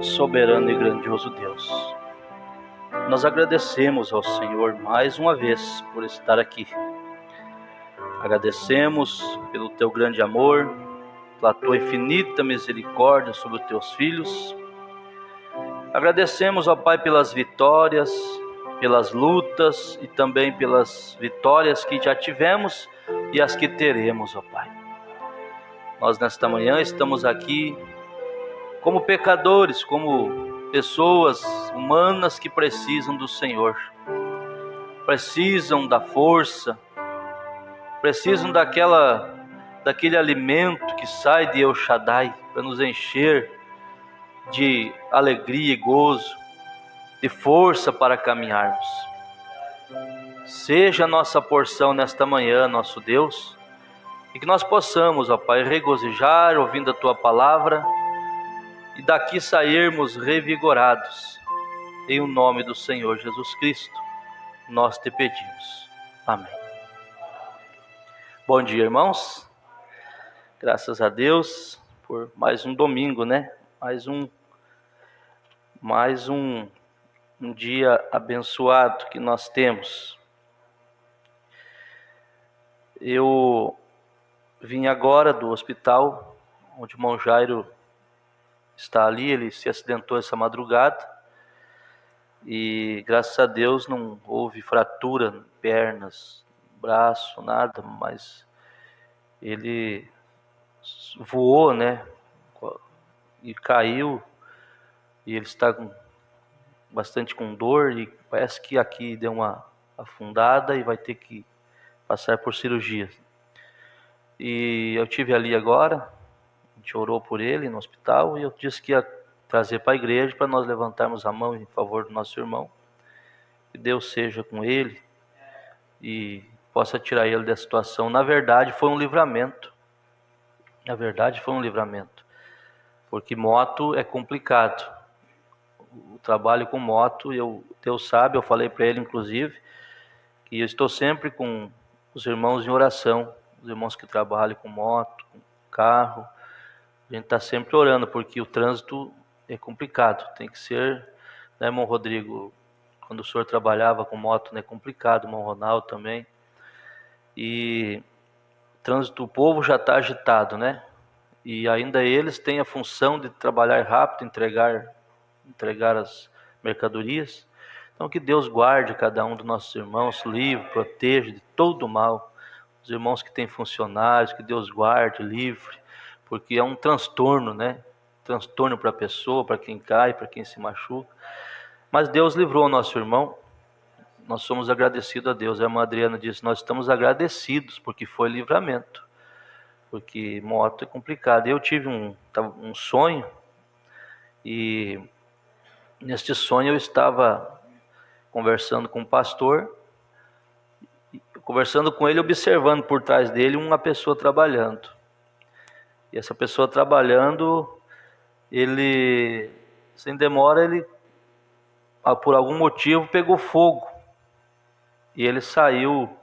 soberano e grandioso Deus, nós agradecemos ao Senhor mais uma vez por estar aqui. Agradecemos pelo teu grande amor, pela tua infinita misericórdia sobre os teus filhos. Agradecemos, ó Pai, pelas vitórias, pelas lutas e também pelas vitórias que já tivemos e as que teremos, ó Pai. Nós nesta manhã estamos aqui como pecadores, como pessoas humanas que precisam do Senhor, precisam da força, precisam daquele alimento que sai de El Shaddai para nos encher de alegria e gozo, de força para caminharmos. Seja a nossa porção nesta manhã, nosso Deus, e que nós possamos, ó Pai, regozijar ouvindo a Tua palavra e daqui sairmos revigorados. Em o nome do Senhor Jesus Cristo, nós te pedimos. Amém. Bom dia, irmãos. Graças a Deus por mais um domingo, né? Mais um dia abençoado que nós temos. Eu vim agora do hospital, onde o irmão Jairo está ali. Ele se acidentou essa madrugada e graças a Deus não houve fratura em pernas, braço, nada, mas ele voou, né, e caiu, e ele está bastante com dor e parece que aqui deu uma afundada e vai ter que passar por cirurgia. E eu tive ali agora, a gente orou por ele no hospital e eu disse que ia trazer para a igreja para nós levantarmos a mão em favor do nosso irmão. Que Deus seja com ele e possa tirar ele dessa situação. Na verdade foi um livramento. Porque moto é complicado. O trabalho com moto, Deus sabe, eu falei para ele inclusive, que eu estou sempre com os irmãos em oração, os irmãos que trabalham com moto, com carro. A gente está sempre orando, porque o trânsito é complicado. Tem que ser, né, irmão Rodrigo? Quando o senhor trabalhava com moto, né, é complicado, irmão Ronaldo também. E o trânsito, o povo já está agitado, né? E ainda eles têm a função de trabalhar rápido, entregar as mercadorias. Então que Deus guarde cada um dos nossos irmãos, livre, proteja de todo mal. Os irmãos que têm funcionários, que Deus guarde, livre, porque é um transtorno, né? Transtorno para a pessoa, para quem cai, para quem se machuca. Mas Deus livrou o nosso irmão. Nós somos agradecidos a Deus. A irmã Adriana disse, nós estamos agradecidos porque foi livramento. Porque moto é complicado. Eu tive um sonho e neste sonho eu estava conversando com um pastor, conversando com ele, observando por trás dele uma pessoa trabalhando. E essa pessoa trabalhando, ele, sem demora, ele por algum motivo pegou fogo. E ele saiu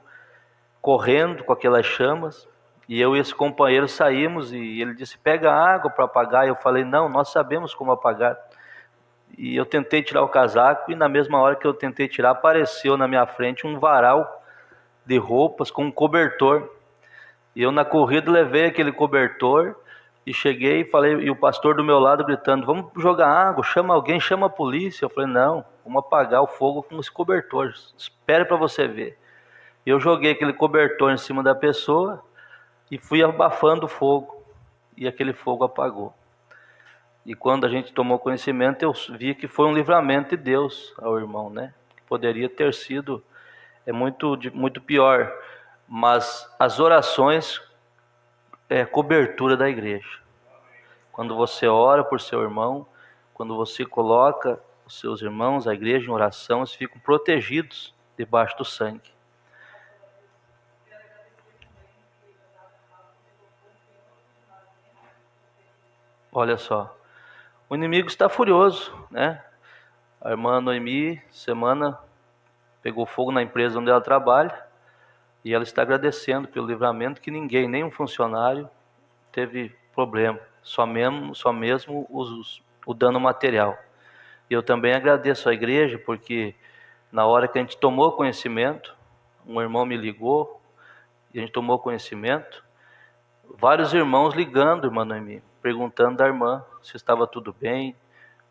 correndo com aquelas chamas. E eu e esse companheiro saímos e ele disse, pega água para apagar. Eu falei, não, nós sabemos como apagar. E eu tentei tirar o casaco e na mesma hora que eu tentei tirar, apareceu na minha frente um varal de roupas com um cobertor. E eu na corrida levei aquele cobertor e cheguei e falei, e o pastor do meu lado gritando, vamos jogar água, chama alguém, chama a polícia. Eu falei, não, vamos apagar o fogo com esse cobertor, espere para você ver. Eu joguei aquele cobertor em cima da pessoa e fui abafando o fogo, e aquele fogo apagou. E quando a gente tomou conhecimento, eu vi que foi um livramento de Deus ao irmão, né? Poderia ter sido muito pior, mas as orações é cobertura da igreja. Quando você ora por seu irmão, quando você coloca os seus irmãos, a igreja em oração, eles ficam protegidos debaixo do sangue. Olha só, o inimigo está furioso, né? A irmã Noemi, semana, pegou fogo na empresa onde ela trabalha e ela está agradecendo pelo livramento, que nenhum funcionário teve problema, só mesmo os o dano material. E eu também agradeço à igreja, porque na hora que a gente tomou conhecimento, um irmão me ligou, e a gente tomou conhecimento, vários irmãos ligando, irmã Noemi, perguntando da irmã se estava tudo bem,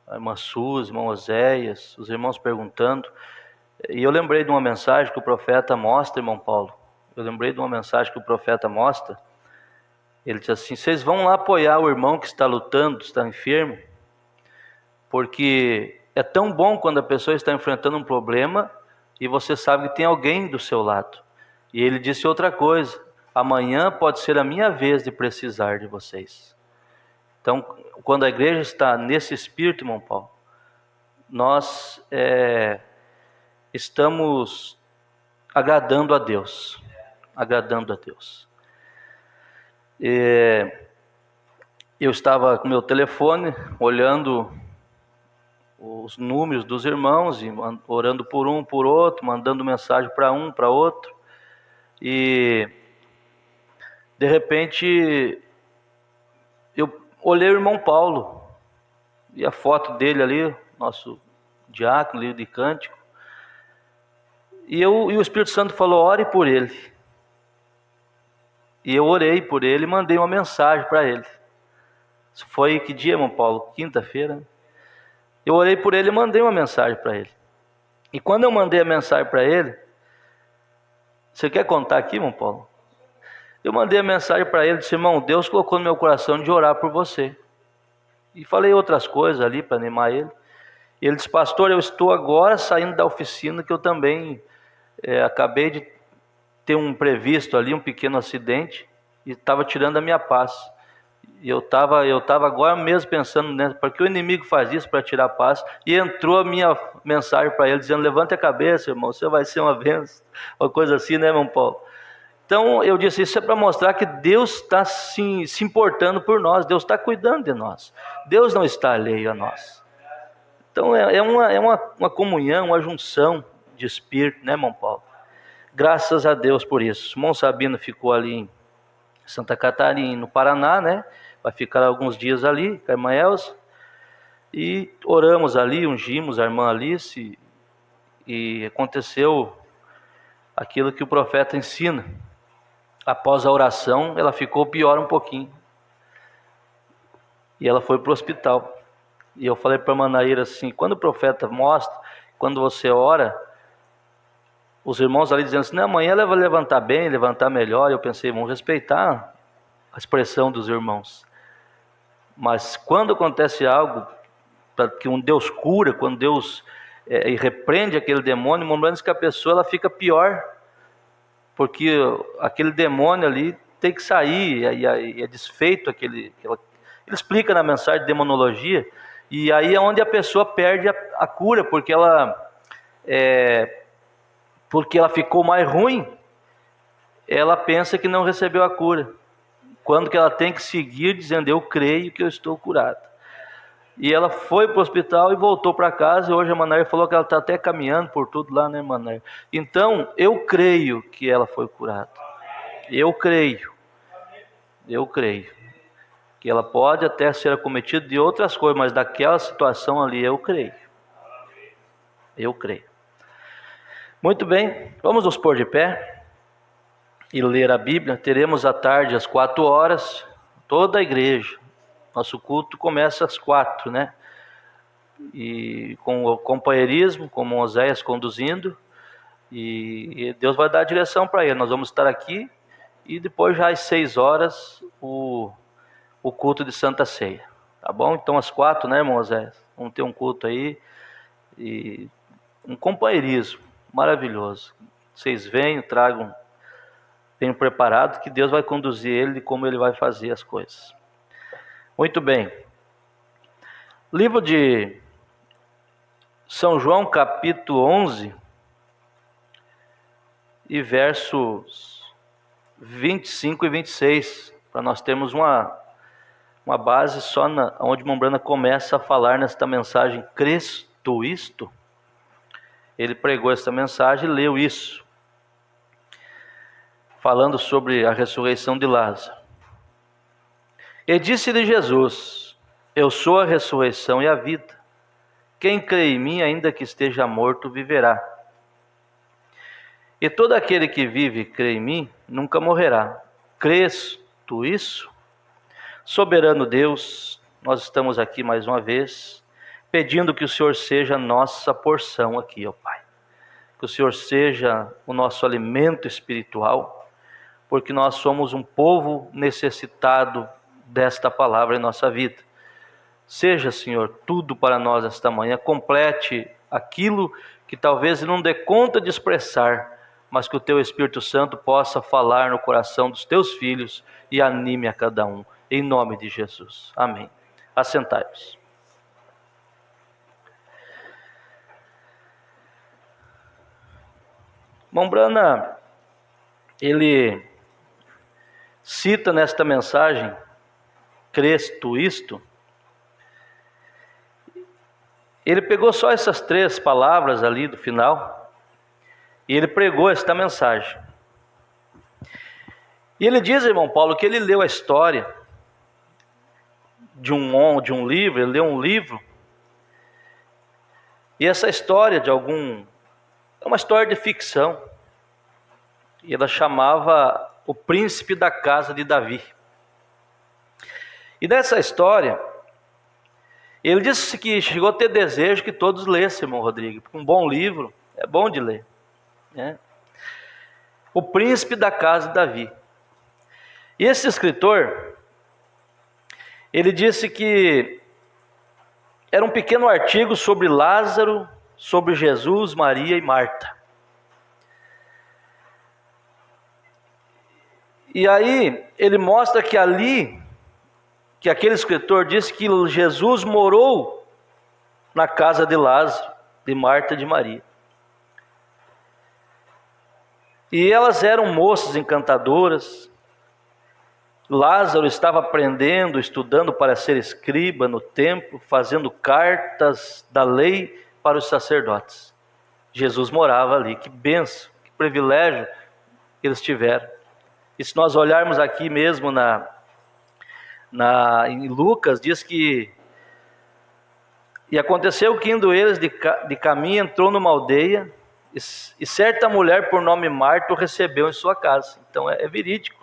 a irmã Suzy, irmão Oséias, os irmãos perguntando. E eu lembrei de uma mensagem que o profeta mostra, irmão Paulo. Eu lembrei de uma mensagem que o profeta mostra. Ele diz assim: vocês vão lá apoiar o irmão que está lutando, está enfermo, porque é tão bom quando a pessoa está enfrentando um problema e você sabe que tem alguém do seu lado. E ele disse outra coisa: amanhã pode ser a minha vez de precisar de vocês. Então, quando a igreja está nesse espírito, irmão Paulo, nós estamos agradando a Deus. Agradando a Deus. Eu estava com meu telefone, olhando os números dos irmãos, e orando por um, por outro, mandando mensagem para um, para outro. E de repente eu olhei o irmão Paulo e a foto dele ali, nosso diácono, livro de cântico, e o Espírito Santo falou: ore por ele. E eu orei por ele e mandei uma mensagem para ele. Isso foi que dia, irmão Paulo? Quinta-feira. Eu orei por ele e mandei uma mensagem para ele. E quando eu mandei a mensagem para ele, você quer contar aqui, irmão Paulo? Eu mandei a mensagem para ele, disse: irmão, Deus colocou no meu coração de orar por você. E falei outras coisas ali para animar ele. E ele disse: pastor, eu estou agora saindo da oficina, que eu também acabei de ter um imprevisto ali, um pequeno acidente, e estava tirando a minha paz. E eu estava agora mesmo pensando, né, porque o inimigo faz isso para tirar a paz. E entrou a minha mensagem para ele, dizendo: levante a cabeça, irmão, você vai ser uma bênção. Uma coisa assim, né, irmão Paulo? Então eu disse: isso é para mostrar que Deus está se importando por nós, Deus está cuidando de nós, Deus não está alheio a nós. Então é uma comunhão, uma junção de espírito, né, irmão Paulo? Graças a Deus por isso. O irmão Sabino ficou ali em Santa Catarina, no Paraná, né? Vai ficar alguns dias ali com a irmã Elza. E oramos ali, ungimos a irmã Alice, e aconteceu aquilo que o profeta ensina. Após a oração, ela ficou pior um pouquinho. E ela foi para o hospital. E eu falei para a irmã Naira assim: quando o profeta mostra, quando você ora, os irmãos ali dizendo assim: não, amanhã ela vai levantar bem, levantar melhor. Eu pensei: vamos respeitar a expressão dos irmãos. Mas quando acontece algo, que um Deus cura, quando Deus repreende aquele demônio, momentos que a pessoa ela fica pior, porque aquele demônio ali tem que sair, e é desfeito ele explica na mensagem de demonologia, e aí é onde a pessoa perde a cura, porque ela ficou mais ruim, ela pensa que não recebeu a cura, quando que ela tem que seguir dizendo: eu creio que eu estou curada. E ela foi para o hospital e voltou para casa, e hoje a Manair falou que ela está até caminhando por tudo lá, né, Manair? Então, eu creio que ela foi curada. Eu creio que ela pode até ser acometida de outras coisas, mas daquela situação ali eu creio. Muito bem, vamos nos pôr de pé e ler a Bíblia. Teremos à tarde às 4h, toda a igreja. Nosso culto começa às 4, né? E com o companheirismo, com o Oséias conduzindo, e Deus vai dar a direção para ele. Nós vamos estar aqui, e depois já às 6h o culto de Santa Ceia, tá bom? Então às 4, né, irmão Oséias? Vamos ter um culto aí, e um companheirismo maravilhoso. Vocês venham preparado, que Deus vai conduzir ele e como ele vai fazer as coisas. Muito bem. Livro de São João, capítulo 11, e versos 25 e 26, para nós termos uma base só onde Mombrana começa a falar nesta mensagem: Cristo isto. Ele pregou essa mensagem e leu isso, falando sobre a ressurreição de Lázaro. E disse-lhe Jesus: Eu sou a ressurreição e a vida. Quem crê em mim, ainda que esteja morto, viverá. E todo aquele que vive e crê em mim, nunca morrerá. Crês tu isso? Soberano Deus, nós estamos aqui mais uma vez, pedindo que o Senhor seja a nossa porção aqui, ó Pai. Que o Senhor seja o nosso alimento espiritual, porque nós somos um povo necessitado desta palavra em nossa vida. Seja, Senhor, tudo para nós esta manhã, complete aquilo que talvez não dê conta de expressar, mas que o Teu Espírito Santo possa falar no coração dos Teus filhos e anime a cada um, em nome de Jesus. Amém. Assentai-vos. Irmão Brana, ele cita nesta mensagem, crês tu isto? Ele pegou só essas 3 palavras ali do final e ele pregou esta mensagem. E ele diz, irmão Paulo, que ele leu a história de um livro, ele leu um livro, e essa história é uma história de ficção, e ela chamava O Príncipe da Casa de Davi. E nessa história, ele disse que chegou a ter desejo que todos lessem, irmão Rodrigo, porque um bom livro é bom de ler, né? O Príncipe da Casa de Davi. E esse escritor, ele disse que era um pequeno artigo sobre Lázaro, sobre Jesus, Maria e Marta. E aí ele mostra que ali, que aquele escritor disse que Jesus morou na casa de Lázaro, de Marta e de Maria. E elas eram moças encantadoras. Lázaro estava aprendendo, estudando para ser escriba no templo, fazendo cartas da lei para os sacerdotes. Jesus morava ali, que bênção, que privilégio eles tiveram. E se nós olharmos aqui mesmo em Lucas, diz que e aconteceu que indo eles de caminho, entrou numa aldeia, e certa mulher por nome Marta o recebeu em sua casa. Então é verídico.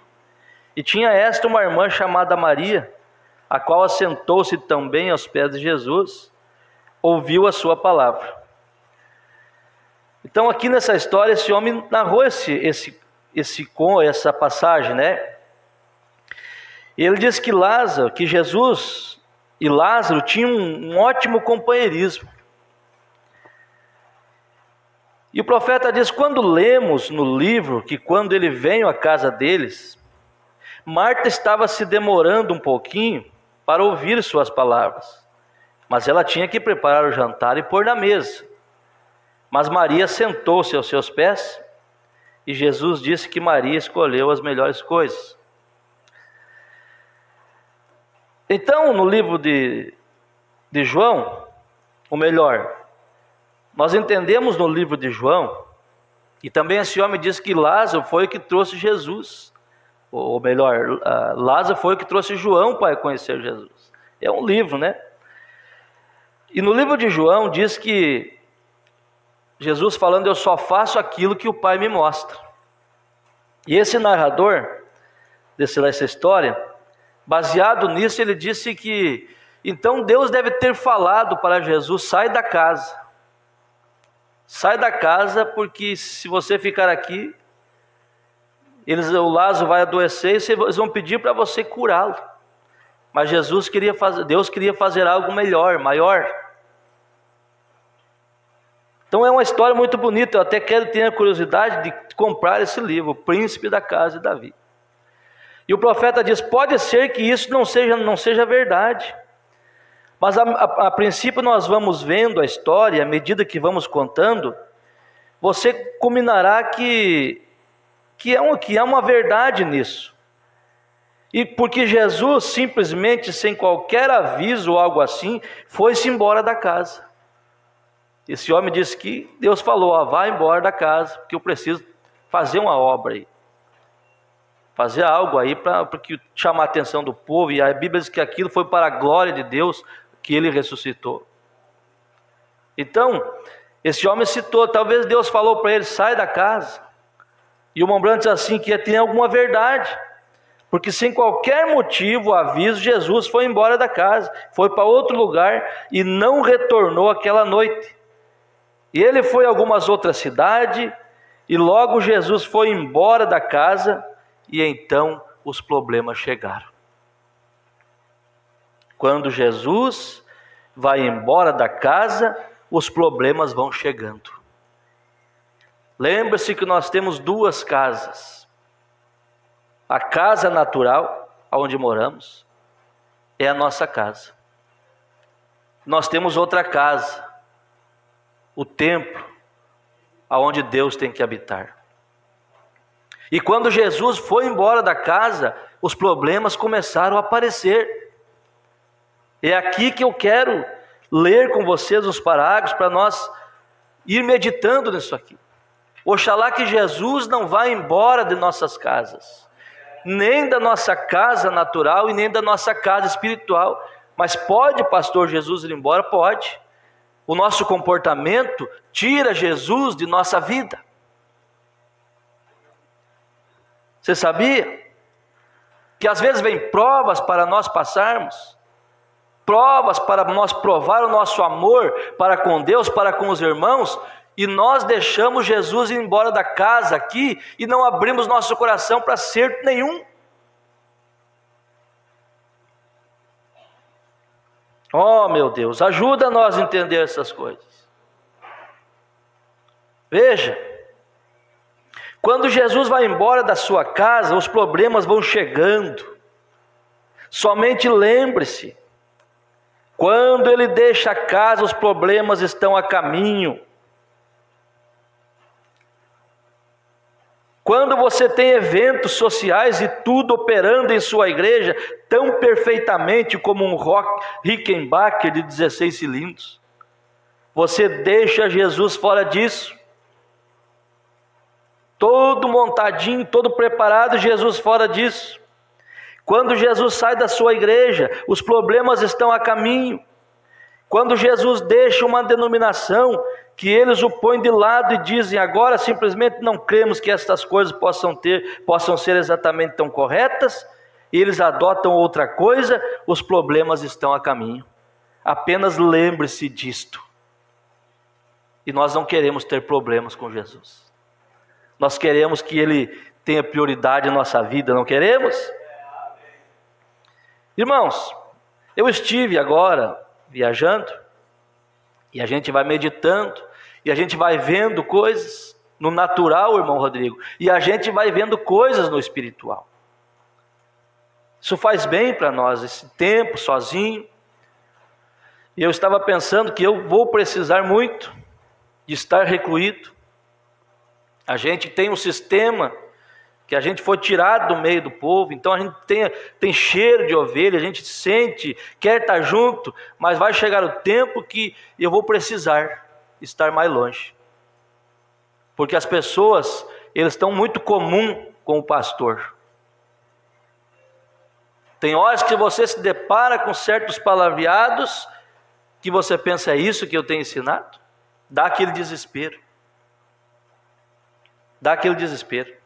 E tinha esta uma irmã chamada Maria, a qual assentou-se também aos pés de Jesus, ouviu a sua palavra. Então aqui nessa história, esse homem narrou essa passagem, né? E ele diz que Jesus e Lázaro tinham um ótimo companheirismo. E o profeta diz, quando lemos no livro, que quando ele veio à casa deles, Marta estava se demorando um pouquinho para ouvir suas palavras, mas ela tinha que preparar o jantar e pôr na mesa. Mas Maria sentou-se aos seus pés, e Jesus disse que Maria escolheu as melhores coisas. Então, no livro de João, ou melhor, nós entendemos no livro de João, e também esse homem diz que Lázaro foi o que trouxe Jesus, ou melhor, Lázaro foi o que trouxe João para conhecer Jesus. É um livro, né? E no livro de João diz que Jesus falando, eu só faço aquilo que o Pai me mostra. E esse narrador dessa história, baseado nisso, ele disse que então Deus deve ter falado para Jesus, sai da casa. Sai da casa, porque se você ficar aqui, o Lázaro vai adoecer e eles vão pedir para você curá-lo. Mas Deus queria fazer algo melhor, maior. Então é uma história muito bonita. Eu até tenho a curiosidade de comprar esse livro, O Príncipe da Casa de Davi. E o profeta diz, pode ser que isso não seja verdade. Mas a princípio nós vamos vendo a história, à medida que vamos contando, você culminará que há uma verdade nisso. E porque Jesus simplesmente, sem qualquer aviso ou algo assim, foi-se embora da casa. Esse homem disse que Deus falou, vá embora da casa, porque eu preciso fazer uma obra aí. fazer algo aí para chamar a atenção do povo, e a Bíblia diz que aquilo foi para a glória de Deus que ele ressuscitou. Então, esse homem citou, talvez Deus falou para ele, sai da casa, e o Montblanc diz assim, que tem alguma verdade, porque sem qualquer motivo, aviso, Jesus foi embora da casa, foi para outro lugar, e não retornou aquela noite. E ele foi a algumas outras cidades, e logo Jesus foi embora da casa, e então os problemas chegaram. Quando Jesus vai embora da casa, os problemas vão chegando. Lembre-se que nós temos duas casas. A casa natural, onde moramos, é a nossa casa. Nós temos outra casa, o templo, aonde Deus tem que habitar. E quando Jesus foi embora da casa, os problemas começaram a aparecer. É aqui que eu quero ler com vocês os parágrafos para nós ir meditando nisso aqui. Oxalá que Jesus não vá embora de nossas casas, nem da nossa casa natural e nem da nossa casa espiritual. Mas pode, pastor, Jesus ir embora? Pode. O nosso comportamento tira Jesus de nossa vida. Você sabia que às vezes vem provas para nós passarmos? Provas para nós provar o nosso amor para com Deus, para com os irmãos, e nós deixamos Jesus ir embora da casa aqui e não abrimos nosso coração para acerto nenhum. Oh, meu Deus, ajuda nós a entender essas coisas. Veja, quando Jesus vai embora da sua casa, os problemas vão chegando. Somente lembre-se, quando ele deixa a casa, os problemas estão a caminho. Quando você tem eventos sociais e tudo operando em sua igreja tão perfeitamente como um Rickenbacker de 16 cilindros, você deixa Jesus fora disso. Todo montadinho, todo preparado, Jesus fora disso. Quando Jesus sai da sua igreja, os problemas estão a caminho. Quando Jesus deixa uma denominação, que eles o põem de lado e dizem, agora simplesmente não cremos que estas coisas possam ser exatamente tão corretas, e eles adotam outra coisa, os problemas estão a caminho. Apenas lembre-se disto. E nós não queremos ter problemas com Jesus. Nós queremos que Ele tenha prioridade em nossa vida, não queremos? Irmãos, eu estive agora viajando, e a gente vai meditando, e a gente vai vendo coisas no natural, irmão Rodrigo, e a gente vai vendo coisas no espiritual. Isso faz bem para nós, esse tempo sozinho. E eu estava pensando que eu vou precisar muito de estar recluído. A gente tem um sistema que a gente foi tirado do meio do povo, então a gente tem cheiro de ovelha, a gente sente, quer estar junto, mas vai chegar o tempo que eu vou precisar estar mais longe. Porque as pessoas, eles estão muito comum com o pastor. Tem horas que você se depara com certos palavreados, que você pensa, é isso que eu tenho ensinado? Dá aquele desespero. Dá aquele desespero.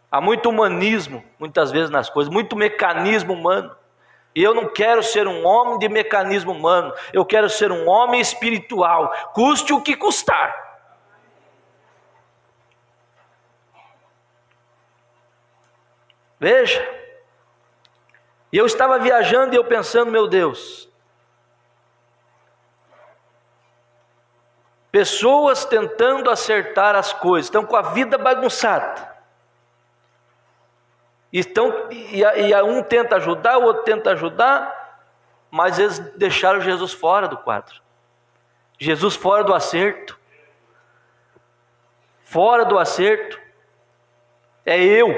Há muito humanismo, muitas vezes nas coisas, muito mecanismo humano. E eu não quero ser um homem de mecanismo humano, eu quero ser um homem espiritual, custe o que custar. Veja, e eu estava viajando e eu pensando, meu Deus, pessoas tentando acertar as coisas, estão com a vida bagunçada. E um tenta ajudar, o outro tenta ajudar, mas eles deixaram Jesus fora do quadro. Jesus fora do acerto. Fora do acerto. É eu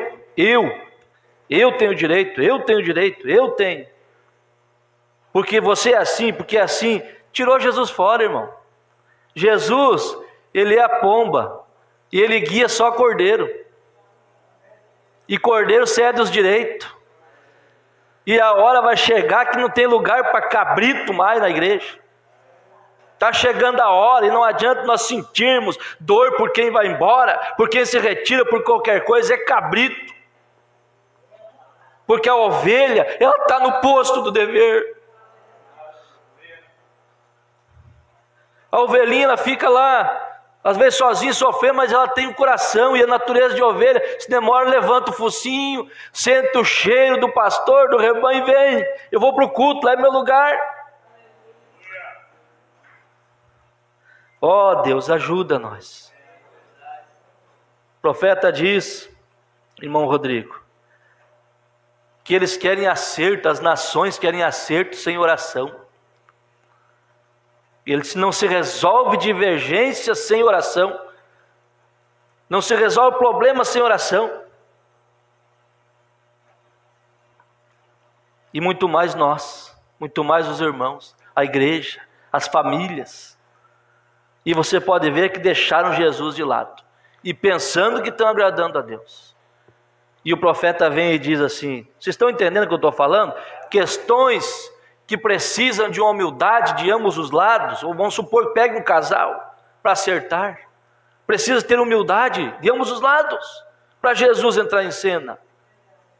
tenho direito, eu tenho. Porque você é assim, porque é assim. Tirou Jesus fora, irmão. Jesus, ele é a pomba, e ele guia só cordeiro. e cordeiro cede os direitos. E a hora vai chegar que não tem lugar para cabrito mais na igreja. Está chegando a hora e não adianta nós sentirmos dor por quem vai embora, por quem se retira por qualquer coisa, é cabrito. Porque a ovelha, ela está no posto do dever. A ovelhinha, ela fica lá, às vezes sozinha, sofrendo, mas ela tem um coração, e a natureza de ovelha, se demora, levanta o focinho, sente o cheiro do pastor, do rebanho, e vem, eu vou para o culto, lá é meu lugar. Ó Deus, ajuda nós. O profeta diz, irmão Rodrigo, que eles querem acerto, as nações querem acerto sem oração. Eles não se resolve divergência sem oração. Não se resolve problema sem oração. E muito mais nós, muito mais os irmãos, a igreja, as famílias. E você pode ver que deixaram Jesus de lado, e pensando que estão agradando a Deus. E o profeta vem e diz assim, vocês estão entendendo o que eu estou falando? Questões que precisam de uma humildade de ambos os lados, ou vamos supor que pegue um casal para acertar, precisa ter humildade de ambos os lados, para Jesus entrar em cena.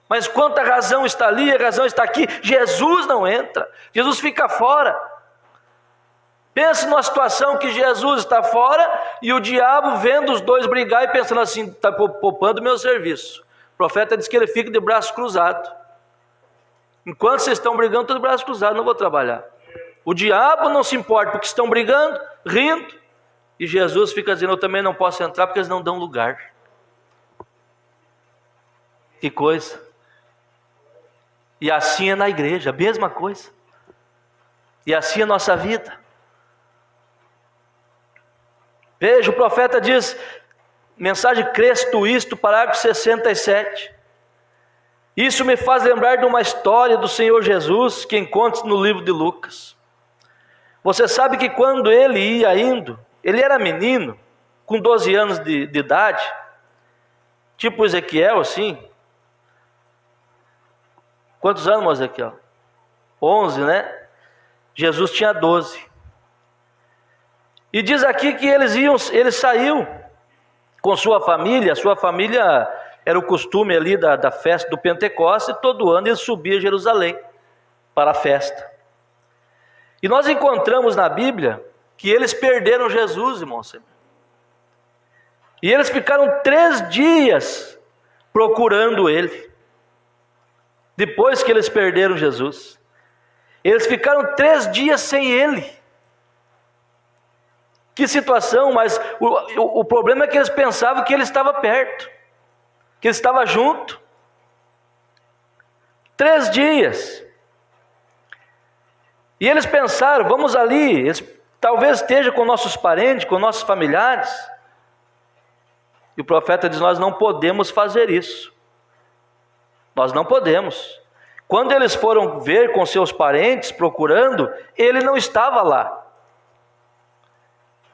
Mas quanta razão está ali, a razão está aqui, Jesus não entra, Jesus fica fora. Pense numa situação que Jesus está fora e o diabo vendo os dois brigar e pensando assim, está poupando meu serviço. O profeta diz que ele fica de braço cruzado. Enquanto vocês estão brigando, estou de braço cruzado, não vou trabalhar. O diabo não se importa porque estão brigando, rindo. E Jesus fica dizendo, eu também não posso entrar porque eles não dão lugar. Que coisa. E assim é na igreja, a mesma coisa. E assim é a nossa vida. Veja, o profeta diz, mensagem Cristo isto, parágrafo 67. Isso me faz lembrar de uma história do Senhor Jesus, que encontra no livro de Lucas. Você sabe que quando ele ia indo, ele era menino, com 12 anos de idade, tipo Ezequiel assim. Quantos anos, Ezequiel? 11, né? Jesus tinha 12. E diz aqui que ele saiu com sua família era o costume ali da festa do Pentecostes, e todo ano ele subia a Jerusalém para a festa. E nós encontramos na Bíblia que eles perderam Jesus, irmãos. E eles ficaram 3 dias procurando ele. Depois que eles perderam Jesus, eles ficaram 3 dias sem ele. Que situação, mas o problema é que eles pensavam que ele estava perto, que ele estava junto. 3 dias. E eles pensaram, vamos ali, eles talvez esteja com nossos parentes, com nossos familiares. E o profeta diz, nós não podemos fazer isso. Nós não podemos. Quando eles foram ver com seus parentes, procurando, ele não estava lá.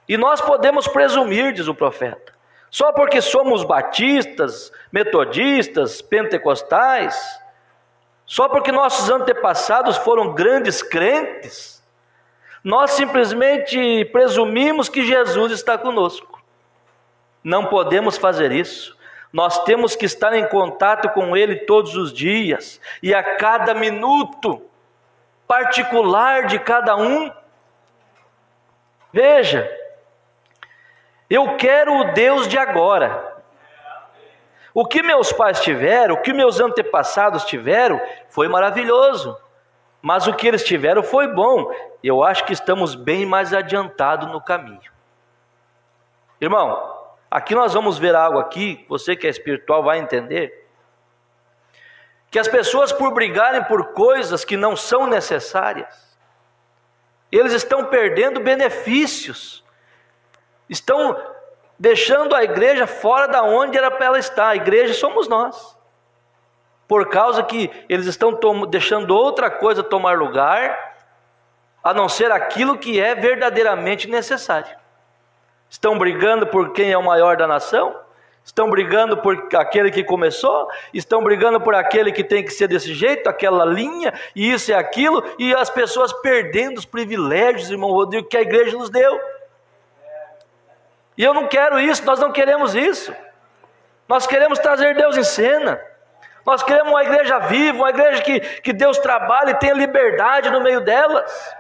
E nós podemos presumir, diz o profeta, só porque somos batistas, metodistas, pentecostais, só porque nossos antepassados foram grandes crentes, nós simplesmente presumimos que Jesus está conosco. Não podemos fazer isso. Nós temos que estar em contato com Ele todos os dias, e a cada minuto particular de cada um. Veja, eu quero o Deus de agora. O que meus pais tiveram, o que meus antepassados tiveram, foi maravilhoso. Mas o que eles tiveram foi bom. Eu acho que estamos bem mais adiantados no caminho. Irmão, aqui nós vamos ver algo aqui, você que é espiritual vai entender. Que as pessoas, por brigarem por coisas que não são necessárias, eles estão perdendo benefícios. Estão deixando a igreja fora da onde era para ela estar. A igreja somos nós. Por causa que eles estão deixando outra coisa tomar lugar, a não ser aquilo que é verdadeiramente necessário. Estão brigando por quem é o maior da nação, Estão brigando por aquele que começou, estão brigando por aquele que tem que ser desse jeito, aquela linha, e isso e aquilo, e as pessoas perdendo os privilégios, irmão Rodrigo, que a igreja nos deu. E eu não quero isso, nós não queremos isso. Nós queremos trazer Deus em cena. Nós queremos uma igreja viva, uma igreja que Deus trabalhe e tenha liberdade no meio delas.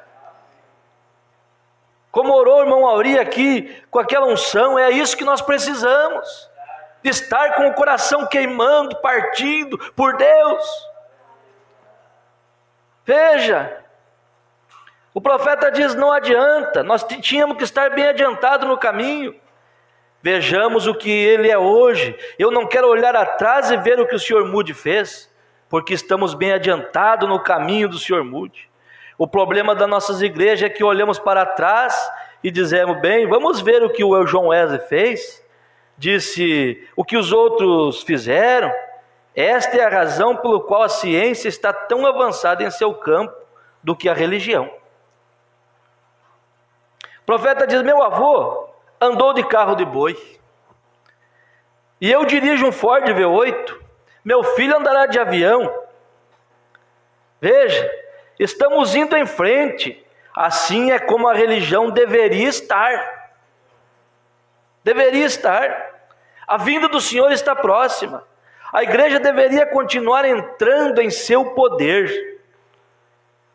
Como orou o irmão Auri aqui, com aquela unção, é isso que nós precisamos. De estar com o coração queimando, partindo por Deus. Veja, o profeta diz, não adianta, nós tínhamos que estar bem adiantado no caminho. Vejamos o que ele é hoje. Eu não quero olhar atrás e ver o que o Sr. Moody fez, porque estamos bem adiantados no caminho do Sr. Moody. O problema das nossas igrejas é que olhamos para trás e dizemos, bem, vamos ver o que o John Wesley fez, disse o que os outros fizeram. Esta é a razão pela qual a ciência está tão avançada em seu campo do que a religião. O profeta diz, meu avô andou de carro de boi, e eu dirijo um Ford V8, meu filho andará de avião. Veja, estamos indo em frente, assim é como a religião deveria estar. Deveria estar. A vinda do Senhor está próxima. A igreja deveria continuar entrando em seu poder,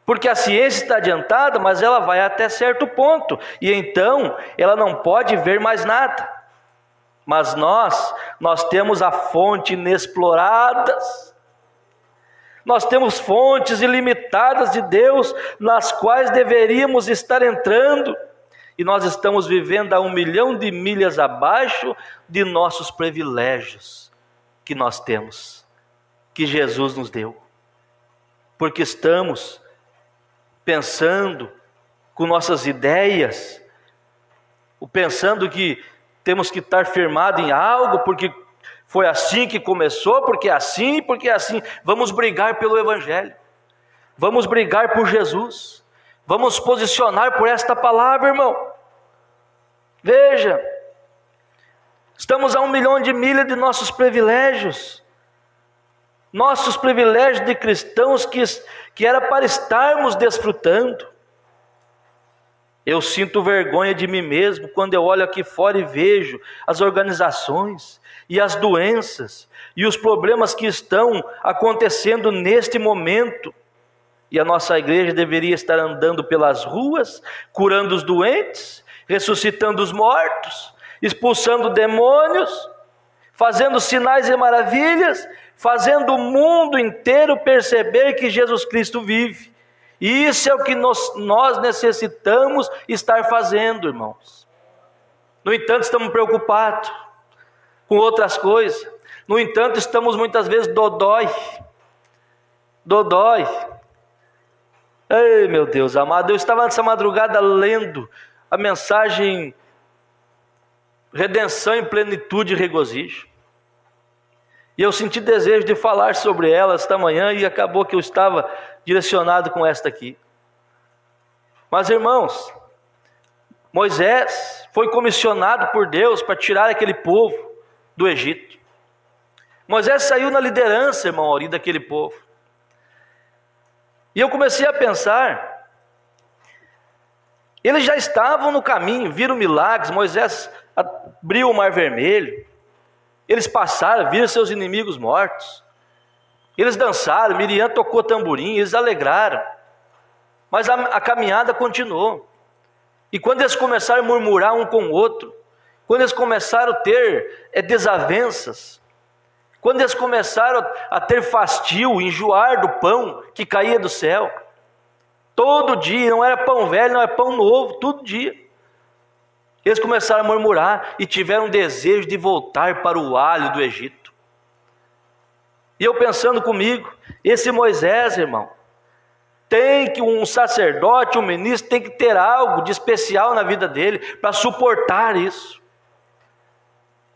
porque a ciência está adiantada, mas ela vai até certo ponto, e então ela não pode ver mais nada. Mas nós temos a fonte inexploradas, nós temos fontes ilimitadas de Deus, nas quais deveríamos estar entrando, e nós estamos vivendo a 1 milhão de milhas abaixo de nossos privilégios que nós temos, que Jesus nos deu, porque estamos pensando com nossas ideias, pensando que temos que estar firmado em algo, porque foi assim que começou, porque é assim. Vamos brigar pelo Evangelho, vamos brigar por Jesus, vamos posicionar por esta palavra, irmão. Veja, estamos a 1 milhão de milhas de nossos privilégios de cristãos que era para estarmos desfrutando. Eu sinto vergonha de mim mesmo quando eu olho aqui fora e vejo as organizações e as doenças e os problemas que estão acontecendo neste momento. E a nossa igreja deveria estar andando pelas ruas, curando os doentes, ressuscitando os mortos, expulsando demônios, fazendo sinais e maravilhas, fazendo o mundo inteiro perceber que Jesus Cristo vive. E isso é o que nós necessitamos estar fazendo, irmãos. No entanto, estamos preocupados com outras coisas. No entanto, estamos muitas vezes dodói. Ei, meu Deus amado, eu estava nessa madrugada lendo a mensagem Redenção em Plenitude e Regozijo. E eu senti desejo de falar sobre ela esta manhã, e acabou que eu estava direcionado com esta aqui. Mas, irmãos, Moisés foi comissionado por Deus para tirar aquele povo do Egito. Moisés saiu na liderança, irmão Auri, daquele povo. E eu comecei a pensar, eles já estavam no caminho, viram milagres. Moisés abriu o Mar Vermelho, eles passaram, viram seus inimigos mortos, eles dançaram, Miriam tocou tamborim, eles alegraram, mas a caminhada continuou. E quando eles começaram a murmurar um com o outro, quando eles começaram a ter desavenças, quando eles começaram a ter fastio, enjoar do pão que caía do céu, todo dia, não era pão velho, não era pão novo, todo dia, eles começaram a murmurar e tiveram desejo de voltar para o alho do Egito. E eu pensando comigo, esse Moisés, irmão, tem que um sacerdote, um ministro, tem que ter algo de especial na vida dele para suportar isso.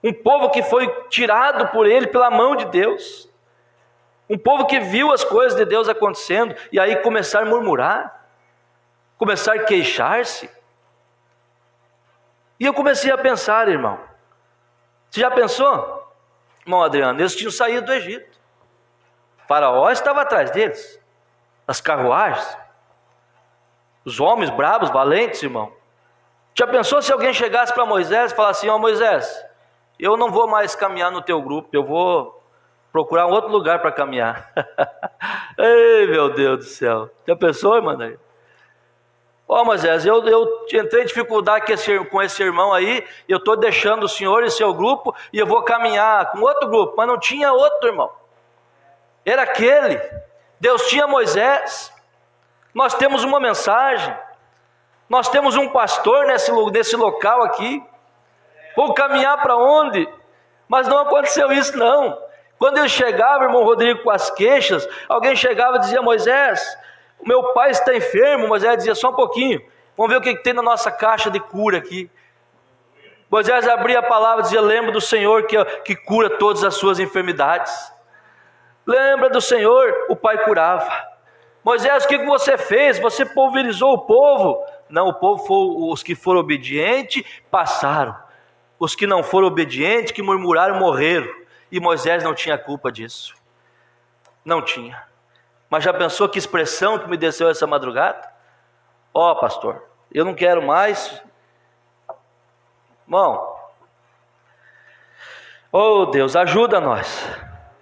Um povo que foi tirado por ele pela mão de Deus, um povo que viu as coisas de Deus acontecendo e aí começar a murmurar, começar a queixar-se. E eu comecei a pensar, irmão, você já pensou? Irmão Adriano, eles tinham saído do Egito. O faraó estava atrás deles. As carruagens. Os homens bravos, valentes, irmão. Já pensou se alguém chegasse para Moisés e falasse assim: ó Moisés, eu não vou mais caminhar no teu grupo, eu vou procurar um outro lugar para caminhar. Ei, meu Deus do céu. Já pensou, irmão? Ó Moisés, eu entrei em dificuldade com esse irmão aí, eu estou deixando o senhor e seu grupo, e eu vou caminhar com outro grupo, mas não tinha outro, irmão. Era aquele. Deus tinha Moisés. Nós temos uma mensagem. Nós temos um pastor nesse local aqui. Vou caminhar para onde? Mas não aconteceu isso não. Quando ele chegava, irmão Rodrigo, com as queixas, alguém chegava e dizia: Moisés, o meu pai está enfermo. Moisés dizia: só um pouquinho, vamos ver o que tem na nossa caixa de cura aqui. Moisés abria a palavra e dizia: lembra do Senhor que cura todas as suas enfermidades. Lembra do Senhor, o pai curava. Moisés, o que você fez? Você pulverizou o povo. Não, o povo, os que foram obedientes, passaram. Os que não foram obedientes, que murmuraram, morreram. E Moisés não tinha culpa disso. Não tinha. Mas já pensou que expressão que me desceu essa madrugada? Ó, pastor, eu não quero mais. Irmão, oh Deus, ajuda nós.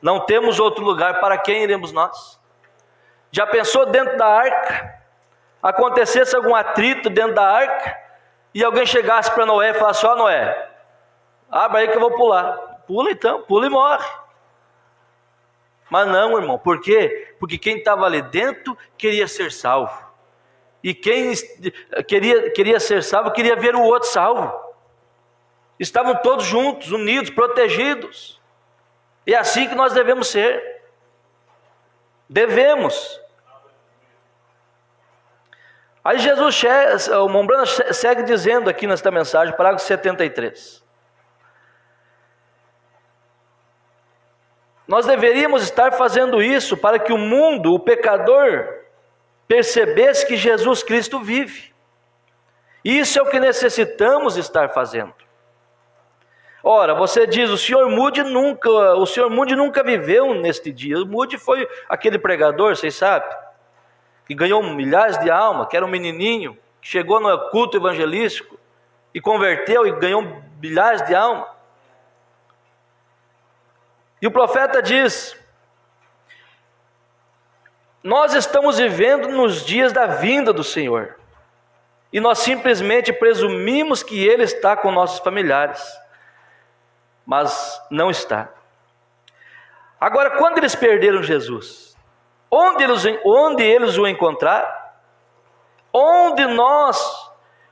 Não temos outro lugar, para quem iremos nós? Já pensou dentro da arca? Acontecesse algum atrito dentro da arca, e alguém chegasse para Noé e falasse: ó Noé, abre aí que eu vou pular. Pula então, pula e morre. Mas não, irmão, por quê? Porque quem estava ali dentro queria ser salvo. E quem queria ser salvo, queria ver o outro salvo. Estavam todos juntos, unidos, protegidos. E é assim que nós devemos ser. Devemos. Aí Jesus, o Mombrana segue dizendo aqui nesta mensagem, parágrafo 73. Nós deveríamos estar fazendo isso para que o mundo, o pecador, percebesse que Jesus Cristo vive. Isso é o que necessitamos estar fazendo. Ora, você diz: o senhor Moody nunca viveu neste dia. O Moody foi aquele pregador, vocês sabem, que ganhou milhares de almas, que era um menininho, que chegou no culto evangelístico e converteu e ganhou milhares de almas. E o profeta diz: nós estamos vivendo nos dias da vinda do Senhor, e nós simplesmente presumimos que Ele está com nossos familiares, mas não está. Agora, quando eles perderam Jesus, onde eles o encontraram?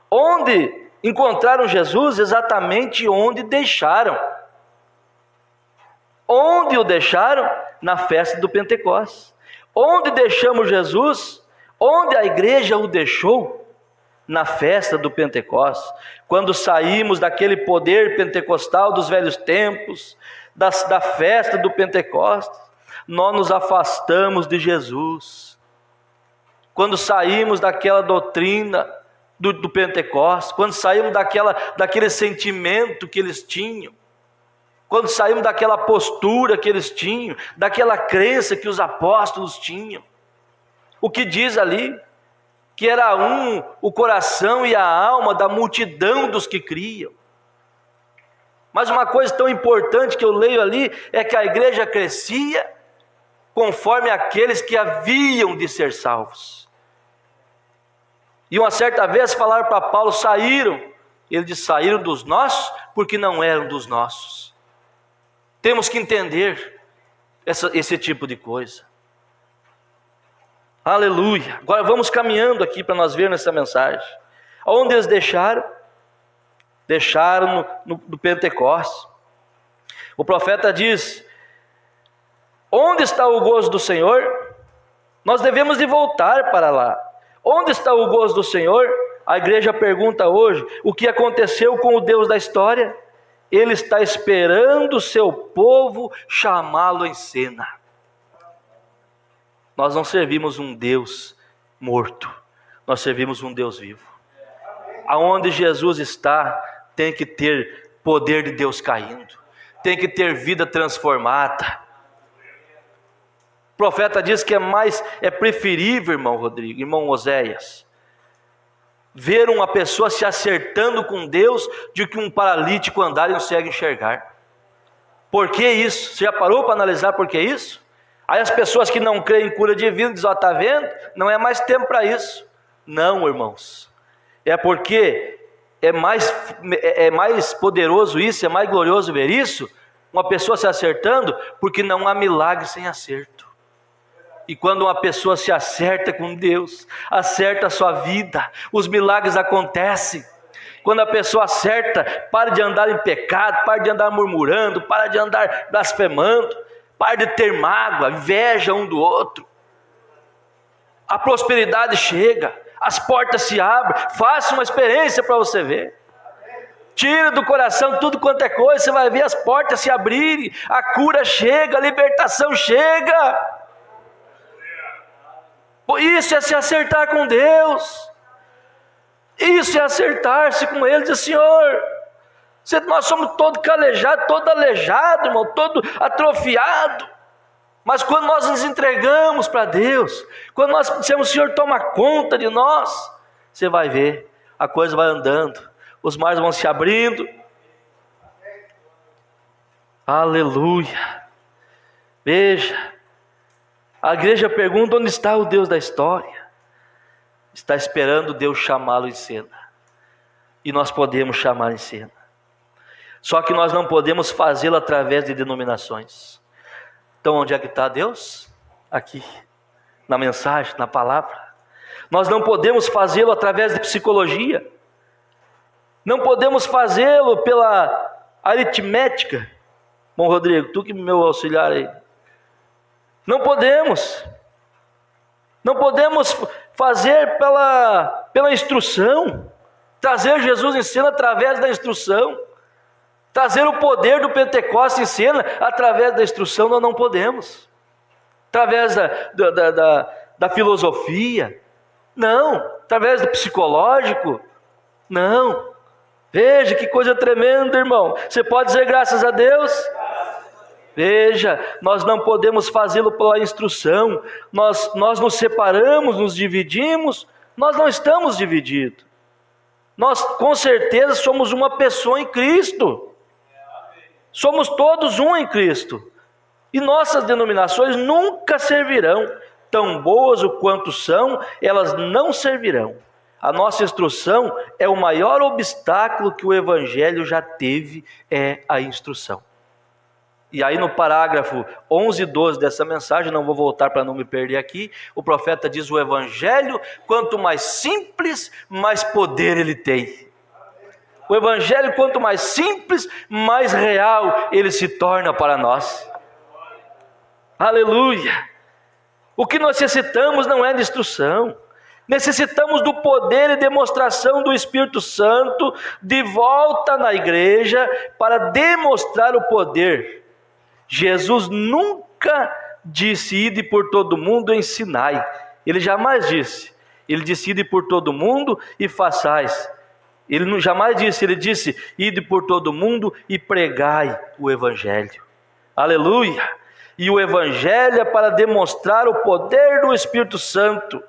Onde encontraram Jesus? Exatamente onde deixaram. Onde o deixaram? Na festa do Pentecostes. Onde deixamos Jesus? Onde a igreja o deixou? Na festa do Pentecostes. Quando saímos daquele poder pentecostal dos velhos tempos, da festa do Pentecostes, nós nos afastamos de Jesus. Quando saímos daquela doutrina do Pentecostes, quando saímos daquele sentimento que eles tinham, quando saímos daquela postura que eles tinham, daquela crença que os apóstolos tinham, o que diz ali? Que era o coração e a alma da multidão dos que criam. Mas uma coisa tão importante que eu leio ali, é que a igreja crescia conforme aqueles que haviam de ser salvos. E uma certa vez falaram para Paulo: saíram. Ele disse: saíram dos nossos, porque não eram dos nossos. Temos que entender esse tipo de coisa. Aleluia. Agora vamos caminhando aqui para nós vermos essa mensagem. Onde eles deixaram? Deixaram no Pentecostes. O profeta diz: onde está o gozo do Senhor? Nós devemos de voltar para lá. Onde está o gozo do Senhor? A igreja pergunta hoje: o que aconteceu com o Deus da história? Ele está esperando o seu povo chamá-lo em cena. Nós não servimos um Deus morto, nós servimos um Deus vivo. Aonde Jesus está, tem que ter poder de Deus caindo, tem que ter vida transformada. O profeta diz que é preferível, irmão Rodrigo, irmão Oséias, ver uma pessoa se acertando com Deus do que um paralítico andar e não consegue enxergar. Por que isso? Você já parou para analisar por que isso? Aí as pessoas que não creem em cura divina dizem, está vendo? Não é mais tempo para isso. Não, irmãos. É porque é mais poderoso isso, é mais glorioso ver isso, uma pessoa se acertando, porque não há milagre sem acerto. E quando uma pessoa se acerta com Deus, acerta a sua vida, os milagres acontecem. Quando a pessoa acerta, para de andar em pecado, para de andar murmurando, para de andar blasfemando, para de ter mágoa, inveja um do outro. A prosperidade chega, as portas se abrem. Faça uma experiência para você ver. Tira do coração tudo quanto é coisa, você vai ver as portas se abrirem, a cura chega, a libertação chega. Isso é se acertar com Deus. Isso é acertar-se com Ele. Dizer, Senhor, nós somos todo calejado, todo aleijado, irmão, todo atrofiado. Mas quando nós nos entregamos para Deus, quando nós dizemos, Senhor, toma conta de nós, você vai ver, a coisa vai andando, os mares vão se abrindo. Aleluia. Veja, a igreja pergunta, onde está o Deus da história? Está esperando Deus chamá-lo em cena. E nós podemos chamar em cena. Só que nós não podemos fazê-lo através de denominações. Então onde é que está Deus? Aqui, na mensagem, na palavra. Nós não podemos fazê-lo através de psicologia. Não podemos fazê-lo pela aritmética. Bom, Rodrigo, tu que é meu auxiliar aí. Não podemos. Não podemos fazer pela instrução. Trazer Jesus em cena através da instrução. Trazer o poder do Pentecostes em cena através da instrução, nós não podemos. Através da filosofia. Não. Através do psicológico. Não. Veja que coisa tremenda, irmão. Você pode dizer graças a Deus? Veja, nós não podemos fazê-lo pela instrução. Nós nos separamos, nos dividimos. Nós não estamos divididos. Nós com certeza somos uma pessoa em Cristo. Somos todos um em Cristo. E nossas denominações nunca servirão. Tão boas o quanto são, elas não servirão. A nossa instrução é o maior obstáculo que o Evangelho já teve, é a instrução. E aí no parágrafo 11 e 12 dessa mensagem, não vou voltar para não me perder aqui, o profeta diz, o Evangelho, quanto mais simples, mais poder ele tem. O Evangelho, quanto mais simples, mais real ele se torna para nós. Aleluia! O que nós necessitamos não é de instrução. Necessitamos do poder e demonstração do Espírito Santo de volta na igreja para demonstrar o poder. Jesus nunca disse, ide por todo mundo e ensinai. Ele jamais disse. Ele disse, ide por todo mundo e façais. Ele não jamais disse, ele disse, ide por todo mundo e pregai o Evangelho. Aleluia! E o Evangelho é para demonstrar o poder do Espírito Santo.